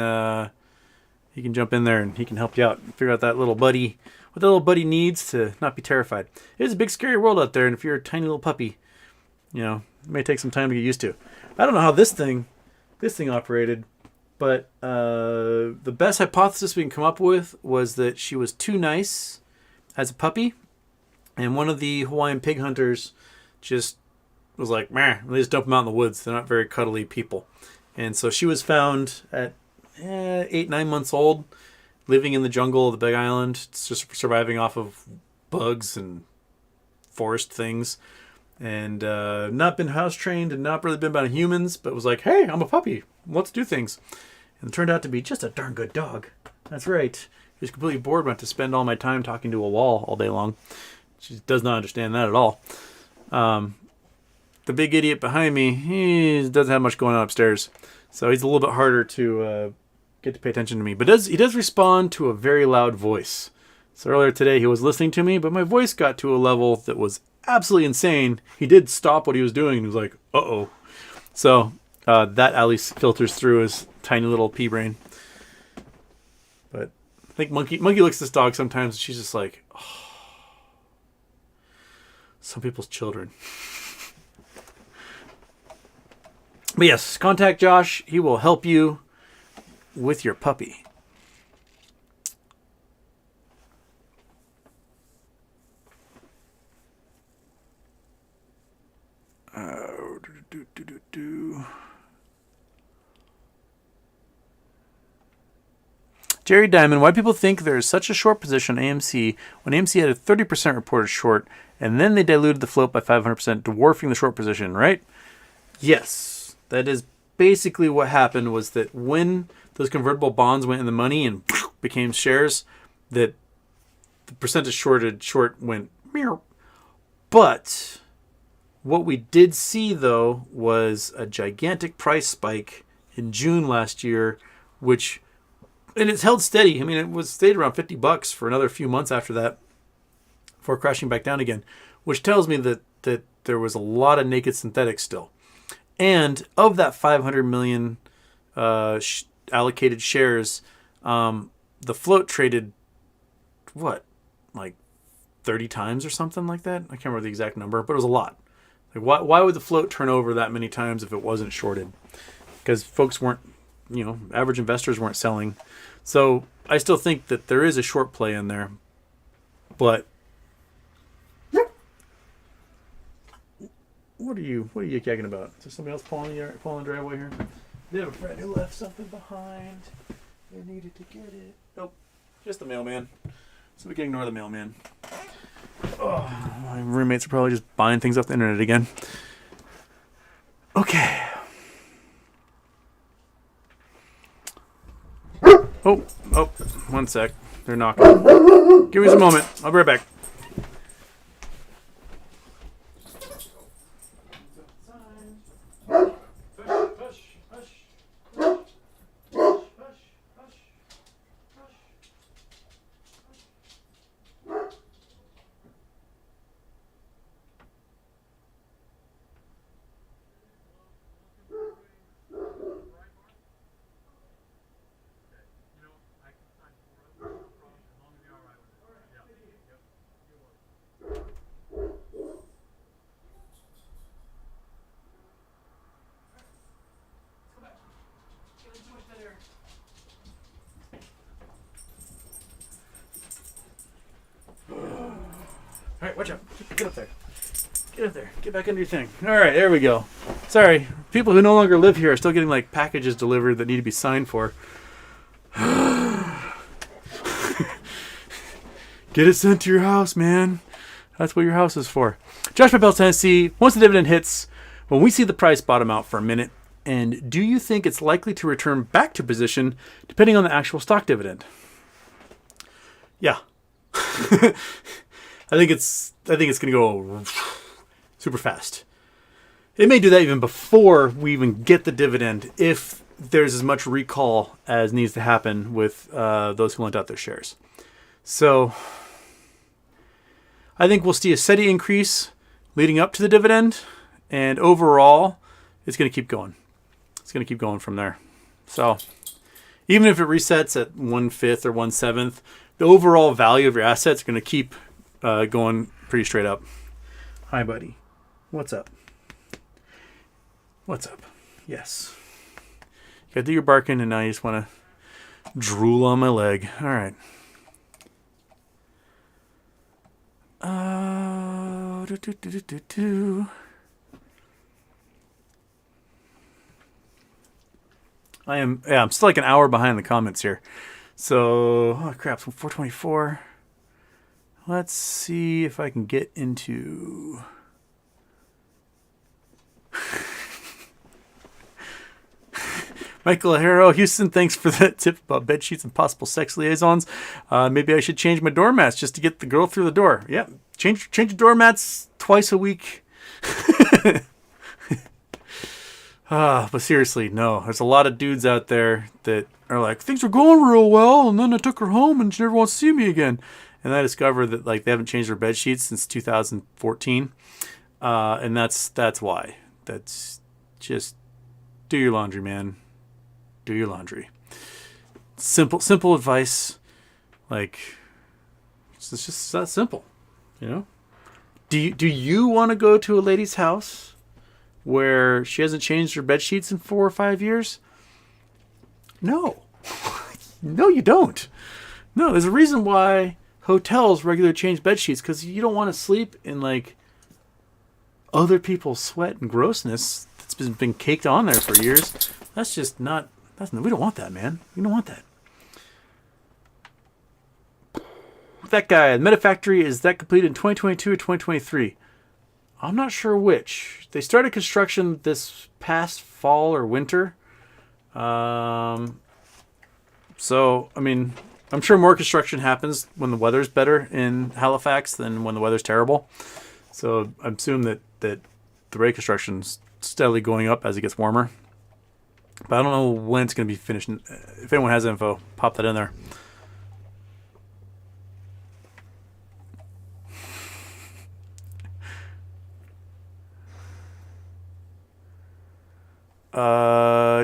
jump in there and he can help you out and figure out that little buddy, what that little buddy needs to not be terrified. It is a big scary world out there, and if you're a tiny little puppy, it may take some time to get used to. I don't know how this thing operated, but the best hypothesis we can come up with was that she was too nice as a puppy, and one of the Hawaiian pig hunters just was like, meh, they just dump them out in the woods. They're not very cuddly people. And so she was found at 8-9 months old, living in the jungle of the Big Island, just surviving off of bugs and forest things, and not been house trained and not really been by humans, but was like, hey, I'm a puppy, let's do things. And it turned out to be just a darn good dog. That's right. He was completely bored, went to spend all my time talking to a wall all day long. She does not understand that at all. The big idiot behind me, he doesn't have much going on upstairs, so he's a little bit harder to get to pay attention to me. But he does respond to a very loud voice. So earlier today he was listening to me, but my voice got to a level that was absolutely insane. He did stop what he was doing and he was like, uh-oh. So that at least filters through his tiny little pea brain. But I think Monkey looks at this dog sometimes and she's just like, oh, some people's children. But yes, contact Josh. He will help you with your puppy. Jerry Diamond, why do people think there is such a short position on AMC when AMC had a 30% reported short and then they diluted the float by 500%, dwarfing the short position, right? Yes, that is basically what happened, was that when those convertible bonds went in the money and became shares, that the percentage short went meow. But what we did see, though, was a gigantic price spike in June last year, and it's held steady. I mean, it stayed around $50 for another few months after that before crashing back down again, which tells me that there was a lot of naked synthetics still. And of that 500 million allocated shares, the float traded, like 30 times or something like that? I can't remember the exact number, but it was a lot. Like, why would the float turn over that many times if it wasn't shorted? Because folks weren't, average investors weren't selling. So I still think that there is a short play in there. But what are you yakking about? Is there somebody else pulling the driveway here? They have a friend who left something behind. They needed to get it. Nope, just the mailman. So we can ignore the mailman. Oh, my roommates are probably just buying things off the internet again. Okay. Oh, 1 sec. They're knocking. Give me just a moment. I'll be right back. All right, watch out. Get up there. Get up there. Get back under your thing. All right, there we go. Sorry. People who no longer live here are still getting like packages delivered that need to be signed for. Get it sent to your house, man. That's what your house is for. Josh Bell, Tennessee. Once the dividend hits, when we see the price bottom out for a minute, and do you think it's likely to return back to position depending on the actual stock dividend? Yeah. I think it's going to go super fast. It may do that even before we even get the dividend if there's as much recall as needs to happen with those who lent out their shares. So I think we'll see a steady increase leading up to the dividend, and overall, it's going to keep going. It's going to keep going from there. So even if it resets at 1/5 or 1/7, the overall value of your assets is going to keep going pretty straight up. Hi, buddy. What's up? What's up? Yes. You got to do your barking, and now you just want to drool on my leg. All right. I'm still like an hour behind the comments here. So, oh crap, 424. Let's see if I can get into... Michael Harrow, Houston, thanks for that tip about bed sheets and possible sex liaisons. Maybe I should change my doormats just to get the girl through the door. Yeah, change your doormats twice a week. But seriously, no. There's a lot of dudes out there that are like, things are going real well, and then I took her home and she never wants to see me again. And I discovered that like they haven't changed their bed sheets since 2014. And that's why. That's just do your laundry, man. Do your laundry. Simple advice. Like, it's just that simple, you know? Do you want to go to a lady's house where she hasn't changed her bed sheets in 4 or 5 years? No. No, you don't. No, there's a reason why hotels regularly change bed sheets, because you don't want to sleep in like other people's sweat and grossness that's been caked on there for years. That's just not. We don't want that, man. We don't want that. That guy, the Metafactory, is that completed in 2022 or 2023? I'm not sure which. They started construction this past fall or winter. So, I mean, I'm sure more construction happens when the weather's better in Halifax than when the weather's terrible. So I assume that the rate of construction's steadily going up as it gets warmer. But I don't know when it's going to be finished. If anyone has info, pop that in there.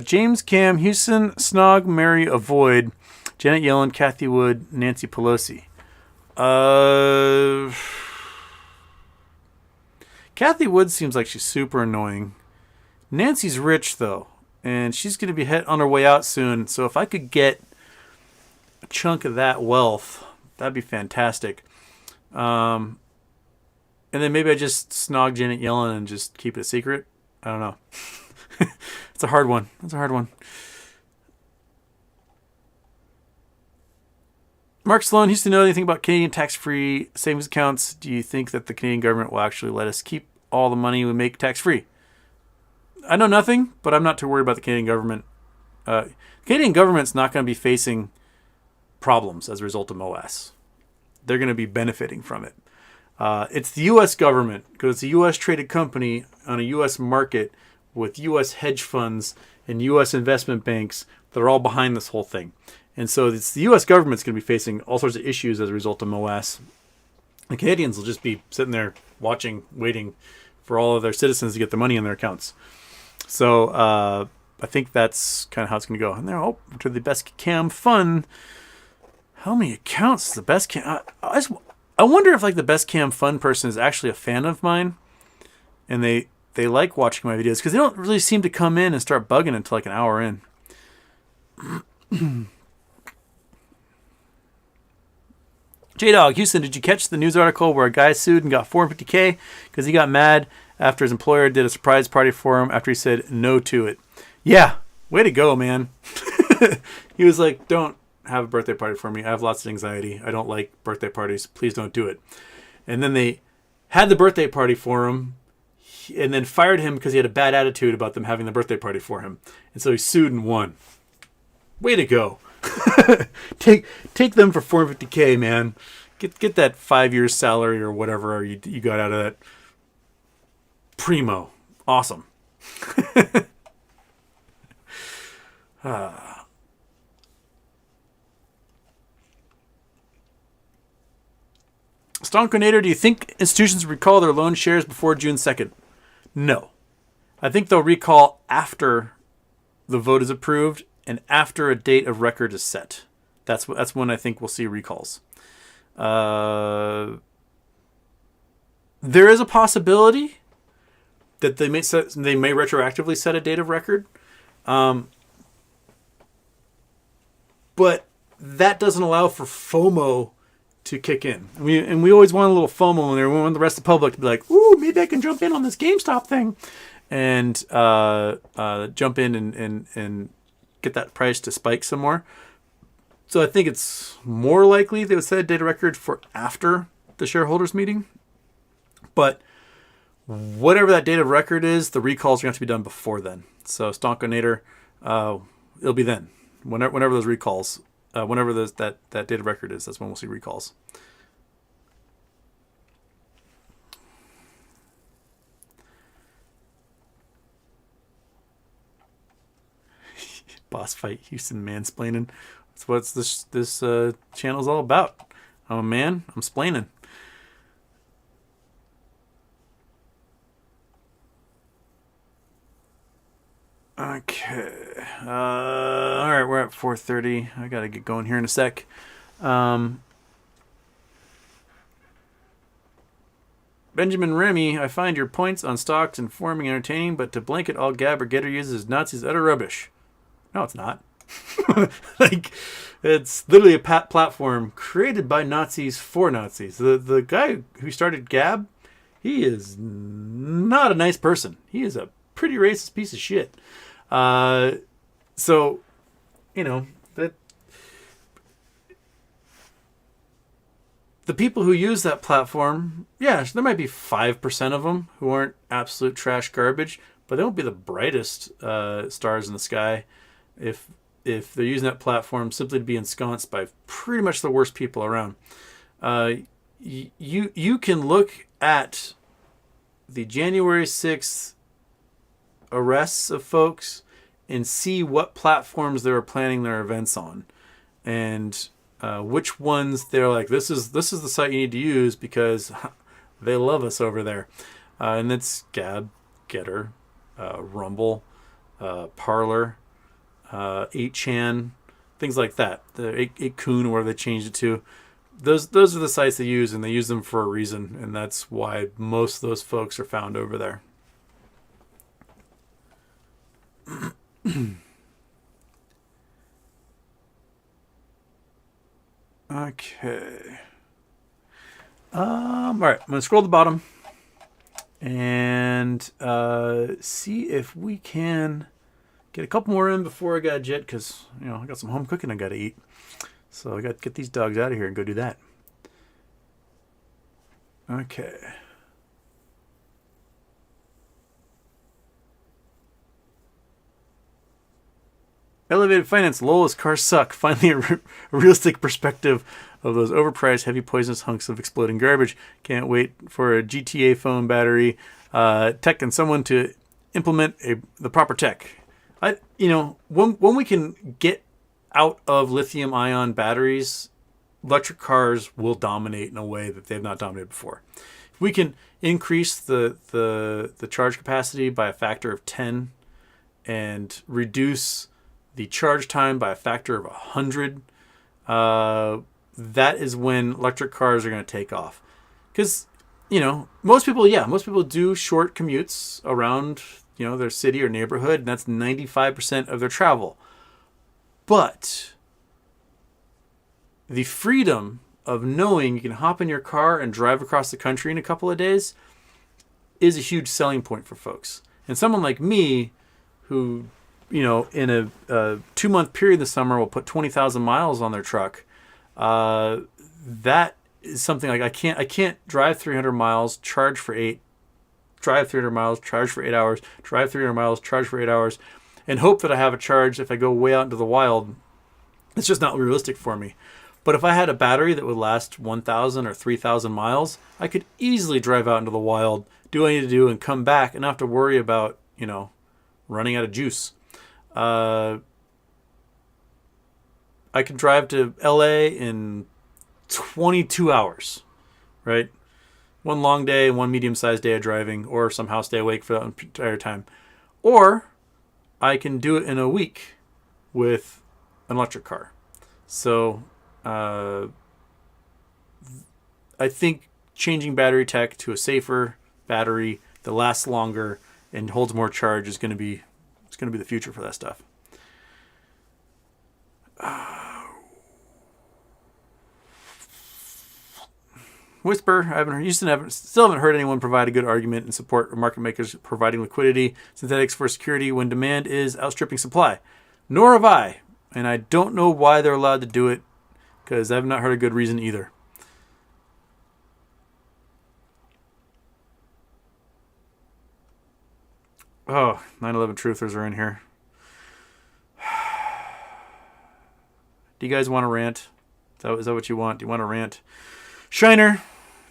James, Cam, Houston, Snog, Mary, Avoid, Janet Yellen, Kathy Wood, Nancy Pelosi. Kathy Wood seems like she's super annoying. Nancy's rich, though, and she's going to be on her way out soon. So if I could get a chunk of that wealth, that'd be fantastic. And then maybe I just snog Janet Yellen and just keep it a secret. I don't know. It's a hard one. That's a hard one. Mark Sloan used to know anything about Canadian tax-free savings accounts. Do you think that the Canadian government will actually let us keep all the money we make tax-free? I know nothing, but I'm not too worried about the Canadian government. The Canadian government's not going to be facing problems as a result of MOAS. They're going to be benefiting from it. It's the U.S. government, because it's a U.S. traded company on a U.S. market with U.S. hedge funds and U.S. investment banks that are all behind this whole thing. And so it's the U.S. government's going to be facing all sorts of issues as a result of MOAS. The Canadians will just be sitting there watching, waiting for all of their citizens to get the money in their accounts. So I think that's kind of how it's going to go. And they're to the best cam fund. How many accounts is the best cam? I wonder if like the best cam fund person is actually a fan of mine, and they like watching my videos, because they don't really seem to come in and start bugging until like an hour in. J-Dog, Houston, did you catch the news article where a guy sued and got $450K because he got mad after his employer did a surprise party for him after he said no to it? Yeah, way to go, man. He was like, don't have a birthday party for me. I have lots of anxiety. I don't like birthday parties. Please don't do it. And then they had the birthday party for him and then fired him because he had a bad attitude about them having the birthday party for him. And so he sued and won. Way to go. Take them for $450K, man. Get that 5 years salary or whatever you got out of that. Primo. Awesome. Stonkonator, do you think institutions recall their loan shares before June 2nd? No. I think they'll recall after the vote is approved and after a date of record is set. That's when I think we'll see recalls. There is a possibility that they may retroactively set a date of record. But that doesn't allow for FOMO to kick in. We always want a little FOMO in there. We want the rest of the public to be like, ooh, maybe I can jump in on this GameStop thing. And jump in and get that price to spike some more. So I think it's more likely they would set a data record for after the shareholders meeting. But whatever that date of record is, the recalls are going to have to be done before then. So Stonkonator, it'll be then. Whenever those recalls, whenever that date of record is, that's when we'll see recalls. Boss fight, Houston mansplaining. That's what this channel's all about. I'm a man. I'm splaining. Okay. All right, we're at 4:30. I gotta get going here in a sec. Benjamin Remy, I find your points on stocks informing and entertaining, but to blanket all Gab or Getter uses Nazis utter rubbish. No, it's not. Like, it's literally a platform created by Nazis for Nazis. The guy who started Gab, he is not a nice person. He is a pretty racist piece of shit. So, you know, that the people who use that platform, yeah, there might be 5% of them who aren't absolute trash garbage, but they won't be the brightest stars in the sky if they're using that platform simply to be ensconced by pretty much the worst people around. You can look at the January 6th arrests of folks and see what platforms they were planning their events on, and which ones they're like, this is the site you need to use because they love us over there, and it's Gab, Getter, Rumble, Parler, 8chan, things like that. The 8kun or whatever they changed it to. Those are the sites they use, and they use them for a reason, and that's why most of those folks are found over there. Okay. All right, I'm going to scroll to the bottom and see if we can get a couple more in before I got to jet, because, you know, I got some home cooking I got to eat. So I got to get these dogs out of here and go do that. Okay. Elevated finance, lowest cars suck. Finally, a realistic perspective of those overpriced, heavy, poisonous hunks of exploding garbage. Can't wait for a GTA phone battery tech and someone to implement the proper tech. When we can get out of lithium-ion batteries, electric cars will dominate in a way that they've not dominated before. If we can increase the charge capacity by a factor of 10 and reduce the charge time by a factor of 100, that is when electric cars are going to take off. Because, most people do short commutes around, their city or neighborhood, and that's 95% of their travel. But the freedom of knowing you can hop in your car and drive across the country in a couple of days is a huge selling point for folks. And someone like me, who, in a 2-month period this summer will put 20,000 miles on their truck, that is something like I can't drive 300 miles, charge for 8, drive 300 miles, charge for 8 hours, drive 300 miles, charge for 8 hours, and hope that I have a charge if I go way out into the wild. It's just not realistic for me. But if I had a battery that would last 1,000 or 3,000 miles, I could easily drive out into the wild, do what I need to do, and come back and not have to worry about, running out of juice. I could drive to LA in 22 hours, right? One long day and one medium-sized day of driving, or somehow stay awake for that entire time. Or I can do it in a week with an electric car. So I think changing battery tech to a safer battery that lasts longer and holds more charge is going to be the future for that stuff. Whisper, still haven't heard anyone provide a good argument in support of market makers providing liquidity, synthetics for security when demand is outstripping supply. Nor have I, and I don't know why they're allowed to do it, because I've not heard a good reason either. Oh, 9/11 truthers are in here. Do you guys want to rant? Is that what you want? Do you want to rant? Shiner,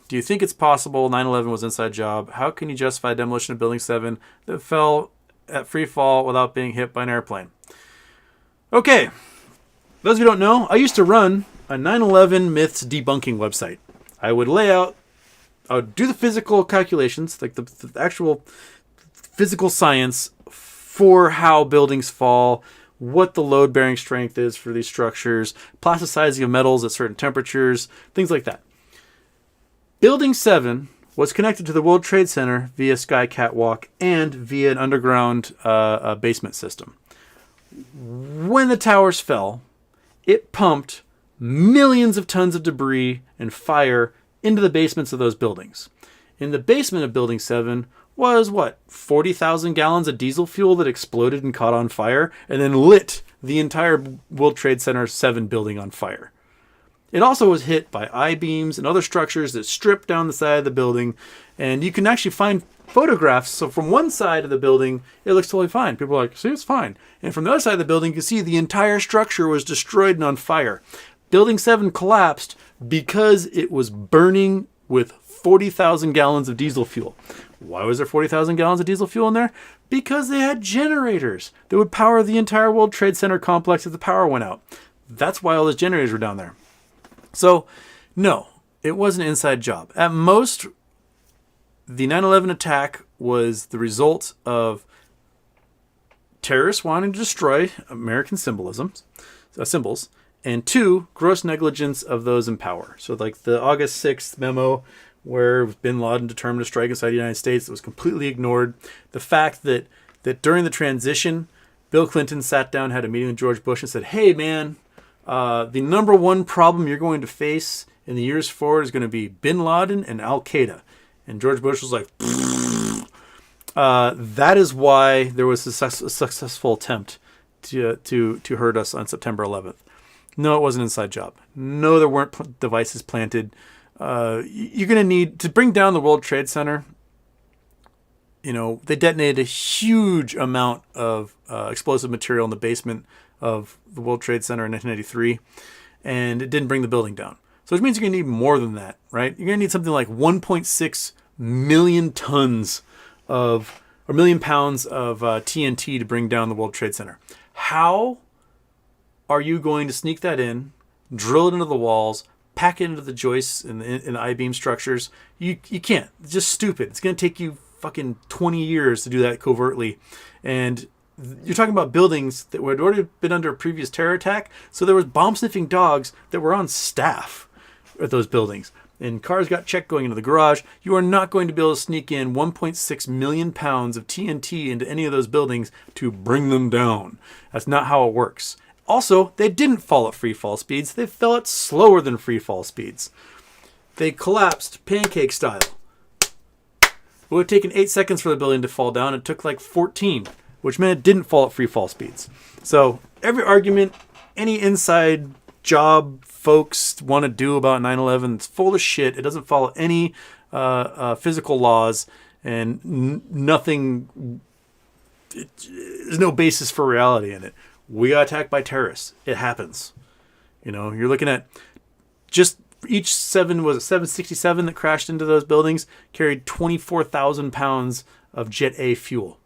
do you think it's possible 9/11 was an inside job? How can you justify demolition of Building 7 that fell at free fall without being hit by an airplane? Okay, those of you who don't know, I used to run a 9/11 myths debunking website. I would do the physical calculations, like the actual physical science for how buildings fall, what the load-bearing strength is for these structures, plasticizing of metals at certain temperatures, things like that. Building 7 was connected to the World Trade Center via Sky Catwalk and via an underground basement system. When the towers fell, it pumped millions of tons of debris and fire into the basements of those buildings. In the basement of Building 7 was 40,000 gallons of diesel fuel that exploded and caught on fire and then lit the entire World Trade Center 7 building on fire. It also was hit by I-beams and other structures that stripped down the side of the building, and you can actually find photographs. So from one side of the building, it looks totally fine. People are like, see, it's fine. And from the other side of the building, you can see the entire structure was destroyed and on fire. Building 7 collapsed because it was burning with 40,000 gallons of diesel fuel. Why was there 40,000 gallons of diesel fuel in there? Because they had generators that would power the entire World Trade Center complex if the power went out. That's why all those generators were down there. So, no, it wasn't an inside job. At most, the 9/11 attack was the result of terrorists wanting to destroy American symbols, and 2, gross negligence of those in power. So like the August 6th memo where bin Laden determined to strike inside the United States, that was completely ignored. The fact that during the transition, Bill Clinton sat down, had a meeting with George Bush and said, hey man, the number one problem you're going to face in the years forward is going to be bin Laden and Al-Qaeda. And George Bush was like, that is why there was a successful attempt to hurt us on September 11th. No, it wasn't an inside job. No, there weren't devices planted. You're going to need to bring down the World Trade Center. They detonated a huge amount of explosive material in the basement of the World Trade Center in 1993, and it didn't bring the building down. So which means you're going to need more than that, right? You're going to need something like 1.6 million tons or million pounds of TNT to bring down the World Trade Center. How are you going to sneak that in, drill it into the walls, pack it into the joists and the I-beam structures? You can't. It's just stupid. It's going to take you fucking 20 years to do that covertly. And you're talking about buildings that had already been under a previous terror attack. So there was bomb-sniffing dogs that were on staff at those buildings. And cars got checked going into the garage. You are not going to be able to sneak in 1.6 million pounds of TNT into any of those buildings to bring them down. That's not how it works. Also, they didn't fall at free fall speeds. They fell at slower than free fall speeds. They collapsed pancake style. It would have taken 8 seconds for the building to fall down. It took like 14, which meant it didn't fall at free fall speeds. So every argument any inside job folks want to do about 9/11 is full of shit. It doesn't follow any physical laws, and nothing. There's no basis for reality in it. We got attacked by terrorists. It happens. You know, you're looking at just each 767 that crashed into those buildings carried 24,000 pounds of Jet A fuel.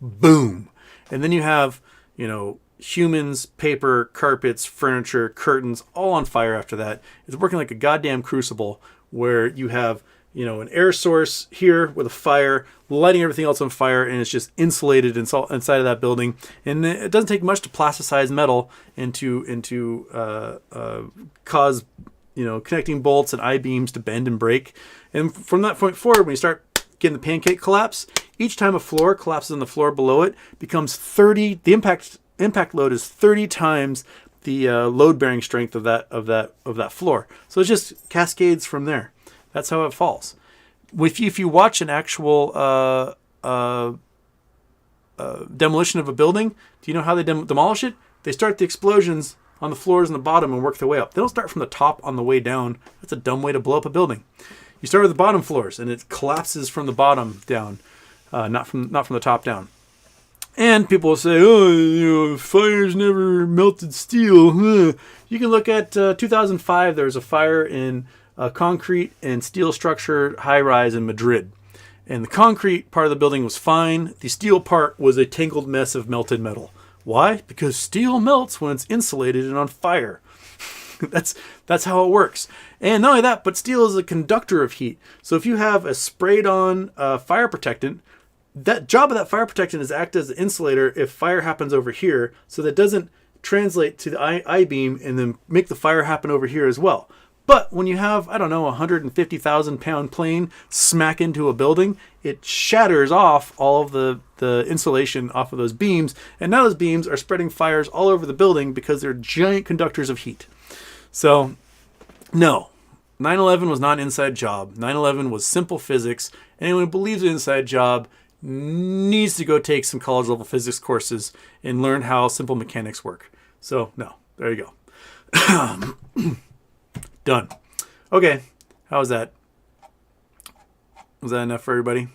Boom. And then you have, you know, humans, paper, carpets, furniture, curtains, all on fire after that. It's working like a goddamn crucible where you have, you know, an air source here with a fire, lighting everything else on fire, and it's just insulated inside of that building. And it doesn't take much to plasticize metal into cause, you know, connecting bolts and I-beams to bend and break. And from that point forward, when you start getting the pancake collapse, each time a floor collapses on the floor below it, becomes 30. The impact load is 30 times the load-bearing strength of that floor. So it just cascades from there. That's how it falls. If you watch an actual demolition of a building, do you know how they demolish it? They start the explosions on the floors and the bottom and work their way up. They don't start from the top on the way down. That's a dumb way to blow up a building. You start with the bottom floors, and it collapses from the bottom down, not from the top down. And people will say, "Oh, you know, fires never melted steel." Huh. You can look at 2005. There was a fire in a concrete and steel structured high-rise in Madrid. And the concrete part of the building was fine. The steel part was a tangled mess of melted metal. Why? Because steel melts when it's insulated and on fire. That's how it works. And not only that, but steel is a conductor of heat. So if you have a sprayed-on fire protectant, that job of that fire protectant is act as an insulator if fire happens over here, so that doesn't translate to the I-beam and then make the fire happen over here as well. But when you have, I don't know, a 150,000 pound plane smack into a building, it shatters off all of the insulation off of those beams. And now those beams are spreading fires all over the building because they're giant conductors of heat. So, no, 9/11 was not an inside job. 9/11 was simple physics. Anyone who believes in an inside job needs to go take some college level physics courses and learn how simple mechanics work. So, no, there you go. Done. Okay, how was that? Was that enough for everybody?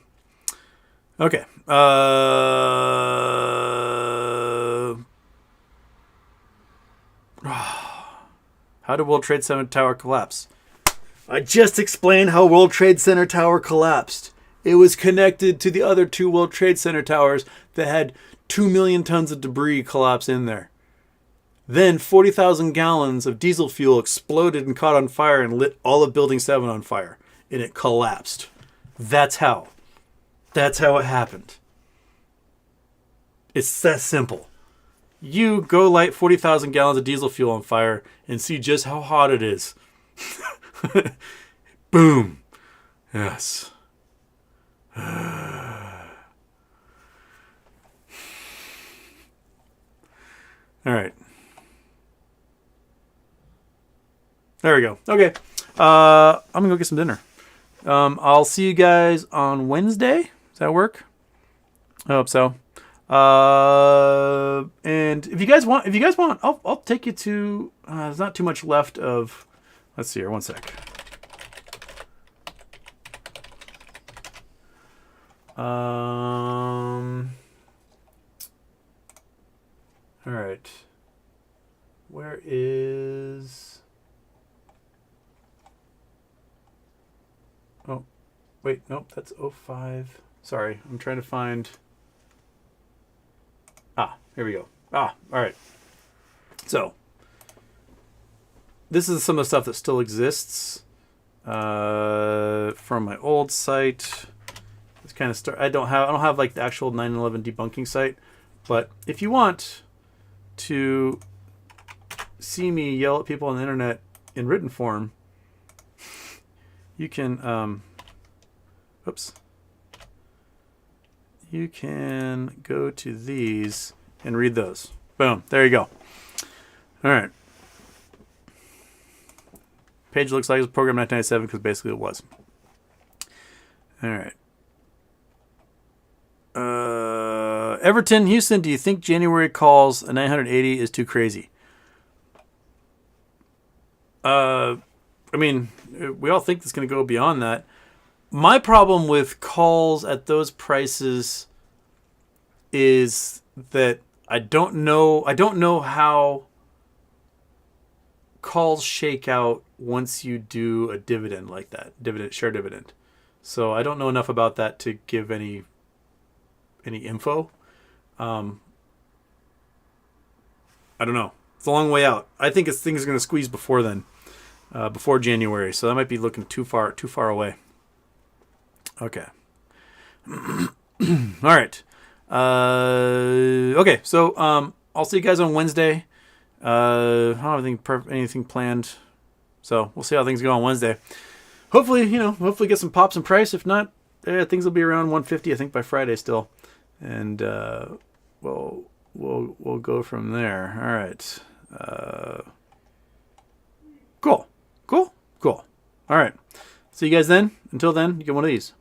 Okay. How did World Trade Center Tower collapse? I just explained how World Trade Center Tower collapsed. It was connected to the other two World Trade Center towers that had 2 million tons of debris collapse in there. Then 40,000 gallons of diesel fuel exploded and caught on fire and lit all of Building 7 on fire. And it collapsed. That's how. That's how it happened. It's that simple. You go light 40,000 gallons of diesel fuel on fire and see just how hot it is. Boom. Yes. All right. There we go. Okay. I'm going to go get some dinner. I'll see you guys on Wednesday. Does that work? I hope so. And if you guys want, I'll take you to, there's not too much left of, let's see here. One sec. All right. Where is... Oh, wait, nope, that's 05. Sorry, I'm trying to find... here we go. All right. So, this is some of the stuff that still exists from my old site. It's kind of I don't have like the actual 9/11 debunking site, but if you want to see me yell at people on the internet in written form, you can you can go to these and read those. Boom. There you go. All right. Page looks like it was programmed 1997 because basically it was. All right. Everton, Houston, do you think January calls a 980 is too crazy? I mean, we all think it's going to go beyond that. My problem with calls at those prices is that I don't know how calls shake out once you do a dividend like that, share dividend. So I don't know enough about that to give any info. I don't know. It's a long way out. I think things are going to squeeze before then, before January. So that might be looking too far away. Okay. All right. Okay. So I'll see you guys on Wednesday. I don't have anything planned. So we'll see how things go on Wednesday. Hopefully get some pops in price. If not, things will be around 150, I think, by Friday still. And we'll go from there. All right. Cool. All right. See you guys then. Until then, you get one of these.